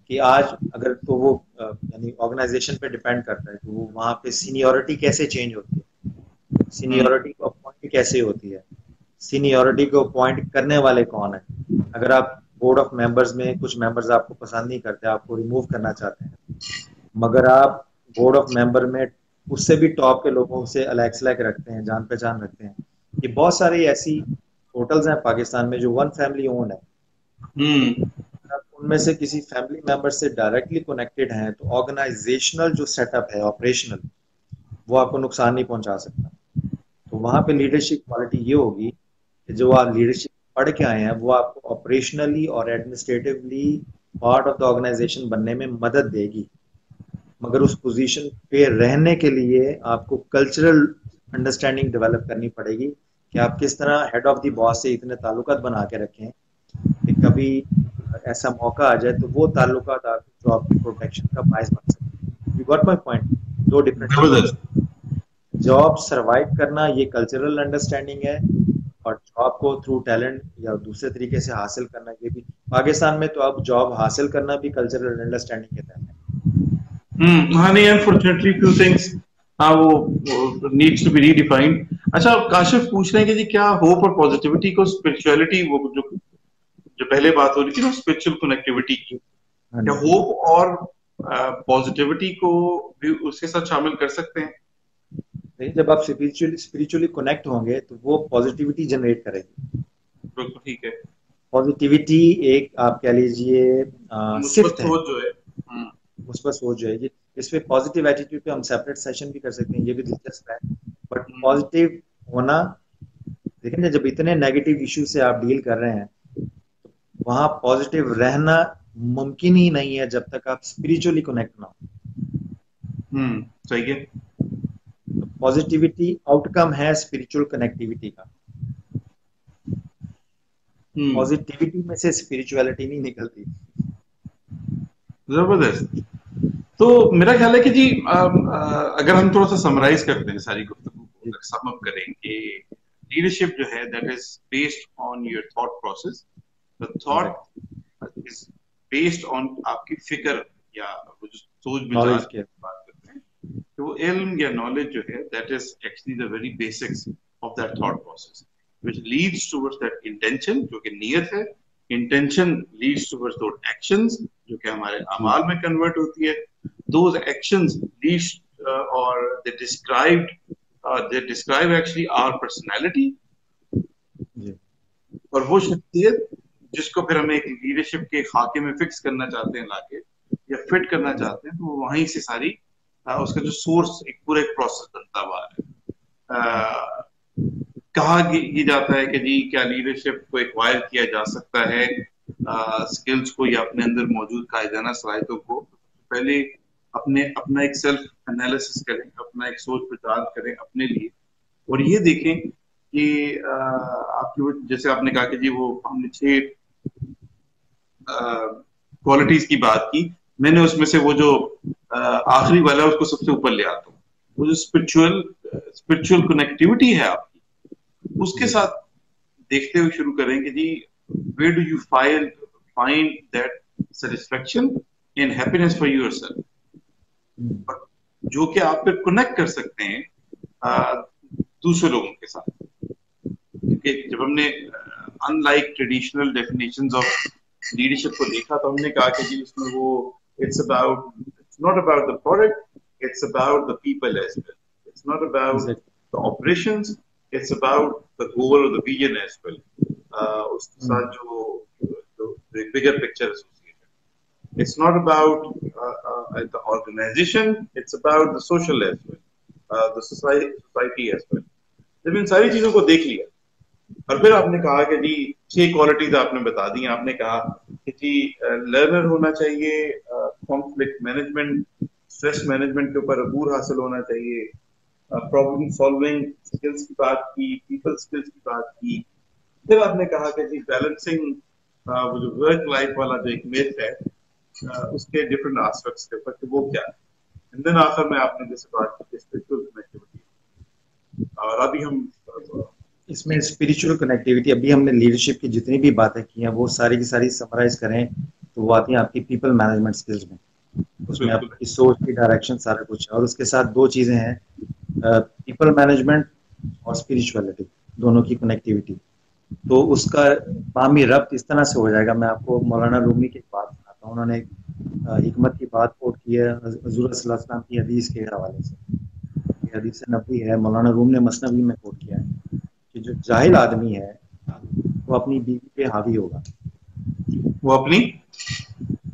کہ آج اگر تو وہ یعنی آرگنائزیشن پہ ڈیپینڈ کرتا ہے کہ وہ وہاں پہ سینیورٹی کیسے چینج ہوتی ہے، سینیورٹی کو اپوائنٹ کیسے ہوتی ہے، سینیورٹی کو اپوائنٹ کرنے والے کون ہیں. اگر آپ بورڈ آف ممبرز میں کچھ ممبرز آپ کو پسند نہیں کرتے، آپ کو ریموو کرنا چاہتے ہیں، مگر آپ بورڈ آف ممبر میں اس سے بھی ٹاپ کے لوگوں سے الیک سلیک رکھتے ہیں، جان پہچان رکھتے ہیں. یہ بہت ساری ایسی ہوٹلز ہیں پاکستان میں جو ون فیملی اون ہے. ان میں سے کسی فیملی ممبر سے ڈائریکٹلی کنیکٹڈ ہیں تو آرگنائزیشنل جو سیٹ اپ ہے آپریشنل، وہ آپ کو نقصان نہیں پہنچا سکتا. تو وہاں پہ لیڈرشپ کوالٹی یہ ہوگی کہ جو آپ لیڈرشپ پڑھ کے آئے ہیں وہ آپ کو آپریشنلی اور administratively part of the organisation بننے میں مدد دے گی. مگر اس پوزیشن پہ رہنے کے لیے آپ کو کلچرل انڈرسٹینڈنگ ڈیولپ کرنی پڑے گی کہ آپ کس طرح ہیڈ آف دی باس سے اتنے تعلقات بنا کے رکھیں کہ کبھی ایسا موقع آ جائے تو وہ تعلقات آپ کی جاب کی پروٹیکشن کا باعث بن سکتے. You got my point. دو ڈفرینٹ چیزیں. جاب سروائیو کرنا یہ کلچرل انڈرسٹینڈنگ ہے اور جاب کو تھرو ٹیلنٹ یا دوسرے طریقے سے حاصل کرنا یہ بھی. پاکستان میں تو اب جاب حاصل کرنا بھی کلچرل انڈرسٹینڈنگ کے تحت ہے. ہاں نہیں انفارچونیٹلی فیو تھنگس ہاں وہ needs to be redefined. اچھا کاشف پوچھ رہے ہیں کہ جی کیا ہوپ اور پازیٹیوٹی کو اسپرچولیٹی، وہ جو پہلے بات ہو رہی تھی نا اسپرچل کنیکٹیوٹی کی، کیا ہوپ اور پازیٹیوٹی کو بھی اس کے ساتھ شامل کر سکتے ہیں؟ جب آپ اسپریچولی کنیکٹ ہوں گے تو وہ پازیٹیوٹی جنریٹ کرے گی. بالکل ٹھیک ہے. پازیٹیوٹی ایک آپ کہہ لیجیے صفت ہے، سوچ جو ہے مثبت سوچ جو ہے. اس پہ پازیٹیو ایٹیٹیوڈ پہ ہم سیپریٹ سیشن بھی کر سکتے ہیں، یہ بھی دلچسپ ہے. بٹ پازیٹیو ہونا، دیکھیں نا جب اتنے نیگیٹو ایشو سے آپ ڈیل کر رہے ہیں تو وہاں پازیٹیو رہنا ممکن ہی نہیں ہے جب تک آپ اسپریچولی کنیکٹ نہ ہو. صحیح ہے. تو پازیٹیوٹی آؤٹ کم ہے اسپریچول کنیکٹیوٹی کا. پازیٹیوٹی میں سے اسپریچولیٹی نہیں نکلتی. زبردست. تو میرا خیال ہے کہ جی اگر ہم تھوڑا سا سمرائز کرتے ہیں ساری گفتگو کو, اگر سم اپ کریں کہ لیڈرشپ جو ہے that is based on your thought process. The thought is based on آپ کی فکر یا سوچ بچار کی بات کرتے ہیں, تو وہ علم یا نالج جو ہے that is actually the very basics of that thought process which leads towards that intention جو کہ نیت ہے. Intention leads towards those actions جو کہ ہمارے اعمال میں کنورٹ ہوتی ہے. Those actions leads or they describe actually our personality. اور وہ شخصیت جس کو پھر ہمیں ایک لیڈرشپ کے خاکے میں فکس کرنا چاہتے ہیں لا کے یا فٹ کرنا چاہتے ہیں, تو وہیں سے ساری اس کا جو سورس ایک پورا ایک پروسیس بنتا ہوا ہے. کہا یہ جاتا ہے کہ جی کیا لیڈرشپ کو ایکوائر کیا جا سکتا ہے اسکلز کو یا اپنے اندر موجود قائدانہ صلاحیتوں کو. پہلے اپنا ایک سیلف انالیسس کریں, اپنا ایک سوچ بچار کریں اپنے لیے, اور یہ دیکھیں کہ آپ کی جیسے آپ نے کہا کہ جی وہ ہم نے 6 کوالٹیز کی بات کی, میں نے اس میں سے وہ جو آخری والا ہے اس کو سب سے اوپر لے آتا ہوں. وہ جو اسپرچل کنیکٹیوٹی ہے آپ کی, اس کے ساتھ دیکھتے ہوئے شروع کریں کہ جی where do you find that satisfaction and happiness for yourself, جو کہ آپ پھر کنیکٹ کر سکتے ہیں دوسرے لوگوں کے ساتھ. کیونکہ جب ہم نے in like traditional definitions of leadership کو دیکھا تو ہم نے کہا کہ جی اس میں وہ it's not about the product, it's about the people as well. It's not about the operations, it's about the goal or the vision as well. اس کے ساتھ جو bigger picture associated. It's not about the organization, it's about the social as well, the society as well. جب ان ساری چیزوں کو دیکھ لیا اور پھر آپ نے کہا کہ جی 6 کوالٹیز آپ نے بتا دی. آپ نے کہا کہ جی لرنر ہونا چاہیے, کانفلکٹ مینجمنٹ, اسٹریس مینجمنٹ کے اوپر عبور حاصل ہونا چاہیے, پرابلم سالونگ اسکلس کی بات کی, پیپل اسکلس کی بات کی. پھر آپ نے کہا کہ جی بیلنسنگ وہ جو ورک لائف والا جو ایک میتھ ہے اس کے ڈفرنٹ آسپیکٹس کے اوپر کہ وہ کیا ہے. اینڈ دین آخر میں آپ نے جیسے بات کی اسپرچل کنیکٹیوٹی, اور ابھی ہم اس میں اسپرچل کنیکٹیوٹی, ابھی ہم نے لیڈرشپ کی جتنی بھی باتیں کی ہیں وہ ساری کی ساری سمرائز کریں تو وہ آتی ہیں آپ کی پیپل مینجمنٹ اسکلز میں. اس میں آپ کی سوچ کی ڈائریکشن سارا کچھ ہے, اور اس کے ساتھ 2 چیزیں ہیں, پیپل مینجمنٹ اور اسپرچولیٹی, دونوں کی کنیکٹیوٹی. تو اس کا باہمی ربط اس طرح سے ہو جائے گا. میں آپ کو مولانا رومی کی ایک بات سناتا ہوں. انہوں نے ایک حکمت کی بات کوٹ کی ہے حضور صلی اللہ علیہ وسلم کی حدیث کے حوالے سے. یہ حدیث نبوی ہے, مولانا روم نے مثنوی میں کوٹ کیا ہے کہ جو جاہل آدمی ہے وہ اپنی بیوی پہ حاوی ہوگا, وہ اپنی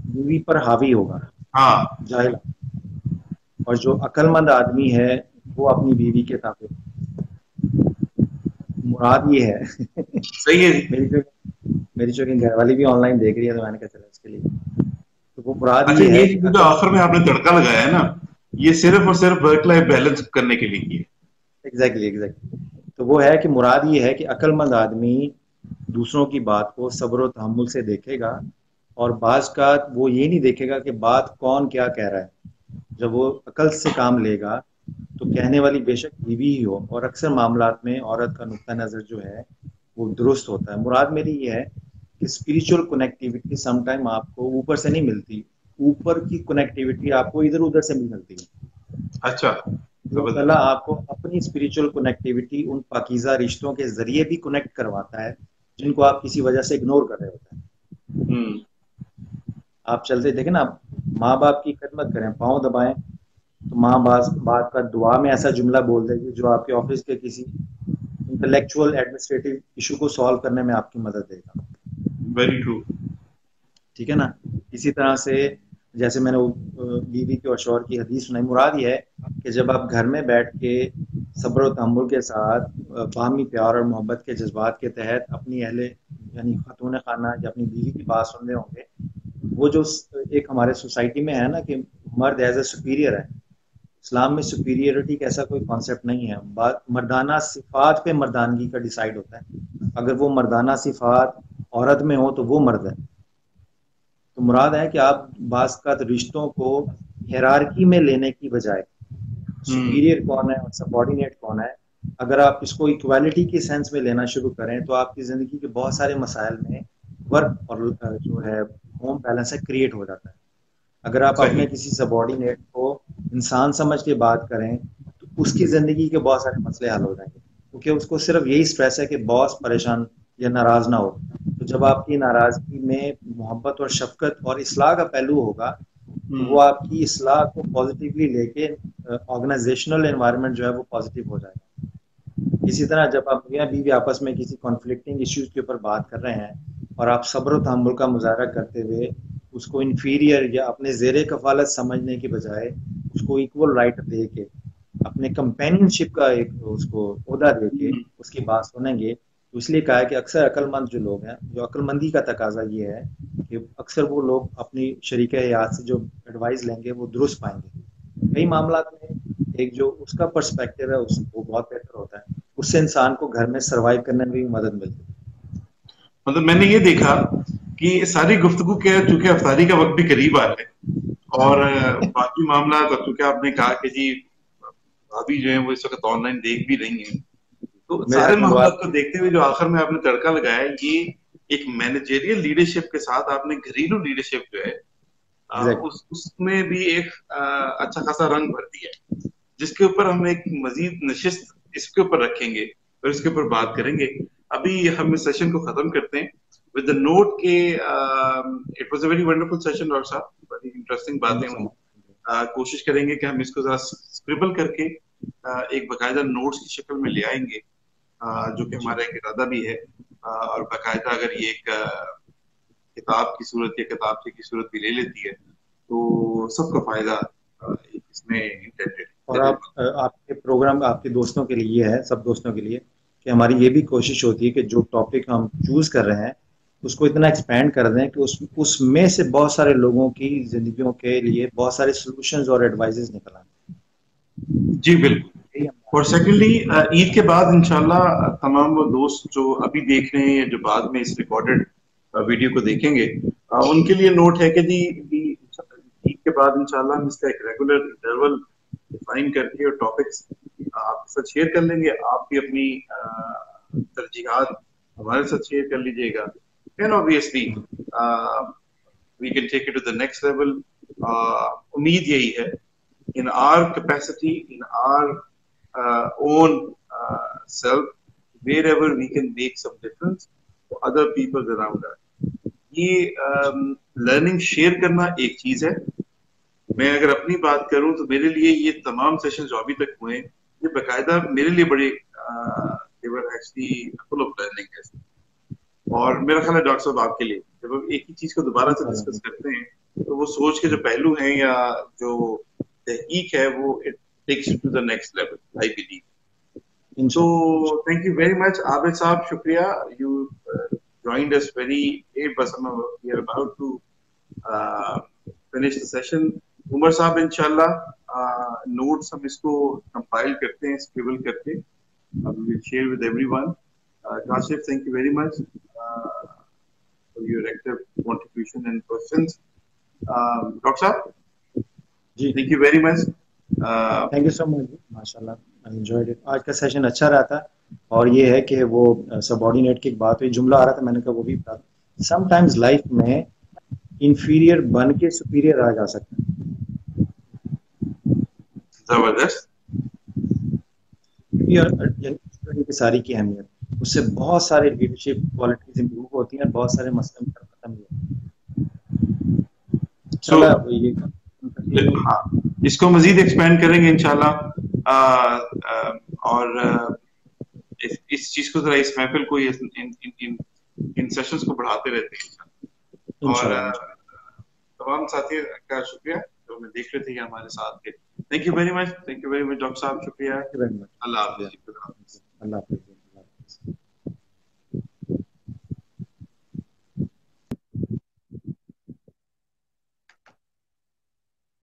بیوی پر حاوی ہوگا, ہاں جاہل. اور جو عقل مند آدمی ہے وہ اپنی بیوی کے تابع. مراد یہ ہے صحیح ہے. میری جو گھر والی بھی آن لائن دیکھ رہی ہے تو میں نے کہا چلا اس کے لیے تو وہ مراد اچھا یہ ہے. یہ جو آخر میں آپ نے تڑکا لگایا ہے نا, یہ صرف اور صرف ورک لائف بیلنس کرنے کے لیے کی ہے. ایگزیکٹلی. تو وہ ہے کہ مراد یہ ہے کہ عقل مند آدمی دوسروں کی بات کو صبر و تحمل سے دیکھے گا, اور بعض کا وہ یہ نہیں دیکھے گا کہ بات کون کیا کہہ رہا ہے. جب وہ عقل سے کام لے گا تو کہنے والی بے شک بیوی ہی ہو, اور اکثر معاملات میں عورت کا نقطہ نظر جو ہے وہ درست ہوتا ہے. مراد میری یہ ہے کہ اسپرچل کنیکٹیوٹی سم ٹائم آپ کو اوپر سے نہیں ملتی, اوپر کی کنیکٹیوٹی آپ کو ادھر ادھر سے ملتی ہے. اچھا, اللہ آپ کو اپنی اسپرچل کنیکٹیوٹی ان پاکیزہ رشتوں کے ذریعے بھی کنیکٹ کرواتا ہے جن کو آپ کسی وجہ سے اگنور کر رہے ہوتے ہیں. آپ چلتے دیکھیں نا, ماں باپ کی خدمت کریں, پاؤں دبائیں تو ماں باپ کا دعا میں ایسا جملہ بول دے گی جو آپ کے آفس کے کسی انٹلیکچوئل ایڈمنسٹریٹو ایشو کو سالو کرنے میں آپ کی مدد دے گا. Very true. ٹھیک ہے نا. اسی طرح سے جیسے میں نے بیوی کے اور شوہر کی حدیث سنائی, مراد یہ ہے کہ جب آپ گھر میں بیٹھ کے صبر و تحمل کے ساتھ باہمی پیار اور محبت کے جذبات کے تحت اپنی اہل یعنی خاتون خانہ یا اپنی بیوی کی بات سن رہے ہوں گے, وہ جو ایک ہمارے سوسائٹی میں ہے نا کہ مرد ایز اے سپیریئر ہے, اسلام میں سپیریئرٹی کا ایسا کوئی کانسیپٹ نہیں ہے. مردانہ صفات پہ مردانگی کا ڈیسائیڈ ہوتا ہے. اگر وہ مردانہ صفات عورت میں ہو تو وہ مرد ہے. تو مراد ہے کہ آپ بعض کا رشتوں کو ہیرارکی میں لینے کی بجائے سپیریئر کون ہے اور سبارڈینیٹ کون ہے، اگر آپ اس کو ایکویلٹی کے سینس میں لینا شروع کریں تو آپ کی زندگی کے بہت سارے مسائل میں ورک اور جو ہے ہوم بیلنس ہے کریٹ ہو جاتا ہے. اگر آپ اپنے کسی سبارڈینیٹ کو انسان سمجھ کے بات کریں تو اس کی زندگی کے بہت سارے مسئلے حل ہو جائیں گے، کیونکہ اس کو صرف یہی اسٹریس ہے کہ باس پریشان یا ناراض نہ ہو. تو جب آپ کی ناراضگی میں محبت اور شفقت اور اصلاح کا پہلو ہوگا تو وہ آپ کی اصلاح کو پازیٹیولی لے کے آرگنائزیشنل انوائرمنٹ جو ہے وہ پازیٹیو ہو جائے گا. اسی طرح جب آپ میاں بیوی آپس میں کسی کانفلکٹنگ ایشوز کے اوپر بات کر رہے ہیں اور آپ صبر و تحمل کا مظاہرہ کرتے ہوئے اس کو انفیریئر یا اپنے زیر کفالت سمجھنے کے بجائے اس کو ایکول رائٹ دے کے اپنے کمپینین شپ کا ایک اس کو عہدہ دے کے اس کی بات سنیں گے. تو اس لیے کہا ہے کہ اکثر عقل مند جو لوگ ہیں، جو عقل مندی کا تقاضا یہ ہے کہ اکثر وہ لوگ اپنی شریک حیات سے جو ایڈوائز لیں گے وہ درست پائیں گے. کئی معاملات میں ایک جو اس کا پرسپیکٹو ہے وہ بہت بہتر ہوتا ہے، اس سے انسان کو گھر میں سروائیو کرنے میں بھی مدد ملتی ہے. مطلب میں نے یہ دیکھا کہ ساری گفتگو کے چونکہ افطاری کا وقت بھی قریب آ ہے اور باقی معاملات، اور چونکہ آپ نے کہا کہ جی بھابھی جو ہیں وہ اس وقت آن لائن دیکھ بھی رہی ہیں، تو سارے معاملات کو دیکھتے ہوئے جو آخر میں آپ نے تڑکا لگایا یہ ایک مینیجریل لیڈرشپ کے ساتھ آپ نے گھریلو لیڈرشپ جو ہے اس میں بھی ایک اچھا خاصا رنگ بھر دیا ہے، جس کے اوپر ہم ایک مزید نشست اس کے اوپر رکھیں گے اور اس کے اوپر بات کریں گے. ابھی ہم اس سیشن کو ختم کرتے ہیں ود دا نوٹ کہ it was a very wonderful session. Doctor صاحب بڑی انٹرسٹنگ باتیں ہوئی. کوشش کریں گے کہ ہم اس کو ذرا اسکریبل کر کے ایک باقاعدہ نوٹس کی شکل میں لے آئیں گے، جو کہ ہمارا ایک ارادہ بھی ہے، اور باقاعدہ اگر یہ ایک کتاب کی صورت یا کتابچے کی صورت بھی لے لیتی ہے تو سب کا فائدہ اس میں انٹینڈیڈ. اور آپ کے پروگرام آپ کے دوستوں کے لیے ہے، سب دوستوں کے لیے، کہ ہماری یہ بھی کوشش ہوتی ہے کہ جو ٹاپک ہم چوز کر رہے ہیں اس کو اتنا ایکسپینڈ کر دیں کہ اس میں سے بہت سارے لوگوں کی زندگیوں کے لیے بہت سارے سولوشنز اور ایڈوائزز نکل آئیں. جی بالکل. اور سیکنڈلی عید کے بعد انشاءاللہ تمام وہ دوست جو ابھی دیکھ رہے ہیں یا جو بعد میں اس ریکارڈڈ ویڈیو کو دیکھیں گے ان کے لیے نوٹ ہے کہ جی عید کے بعد انشاءاللہ ہم اس کا ایک ریگولر انٹرول ڈیفائن کر کے اور ٹاپکس آپ کے ساتھ شیئر کر لیں گے. آپ بھی اپنی ترجیحات ہمارے ساتھ شیئر کر لیجیے گا and obviously we can take it to the next level. امید یہی ہے in our capacity, in our own self, wherever we can make some difference for other people around us. یہ لرننگ شیئر کرنا ایک چیز ہے. میں اگر اپنی بات کروں تو میرے لیے یہ تمام سیشن جو ابھی تک ہوئے یہ باقاعدہ میرے لیے بڑے فل آف لرننگ ہے. اور میرا خیال ہے ڈاکٹر صاحب آپ کے لیے جب ہم ایک ہی چیز کو دوبارہ سے ڈسکس کرتے ہیں تو وہ سوچ کے جو پہلو ہیں یا جو تحقیق ہے وہ it takes you to the next level, I believe. So thank you very much عابد صاحب, شکریہ. You joined us very late, but we are about to finish the session. عمر صاحب انشاءاللہ نوٹس ہم اس کو کمپائل کرتے ہیں اسکریبل کر کے we will share with everyone. Kashif, thank you very much for your active contribution and questions. Dr. Saab, thank you very much. Thank you so much. ماشاء اللہ آئی انجوائڈ اٹ. آج کا سیشن اچھا رہا تھا. اور یہ ہے کہ وہ سبارڈینیٹ کی ایک بات ہوئی, جملہ آ رہا تھا, میں نے کہا وہ بھی بتا. سم ٹائمز لائف میں انفیریئر بن کے سپیریئر آ جا سکتا ہے. زبردست. ساری کی اہمیت, اس سے بہت سارے لیڈرشپ کوالٹیز امپروو ہوتی ہیں اور بہت سارے مسئلے ختم ہوتے ہیں. ہاں, اس کو مزید ایکسپینڈ کریں گے انشاءاللہ, اور اس چیز کو ذرا اس محفل کو ان سیشنز کو بڑھاتے رہتے ہیں. اور تمام ساتھی کا شکریہ جو ہمیں دیکھ رہے تھے ہمارے ساتھ کے. Thank you very much. Thank you very much doctor صاحب, شکریہ. اللہ حافظ. اللہ حافظ.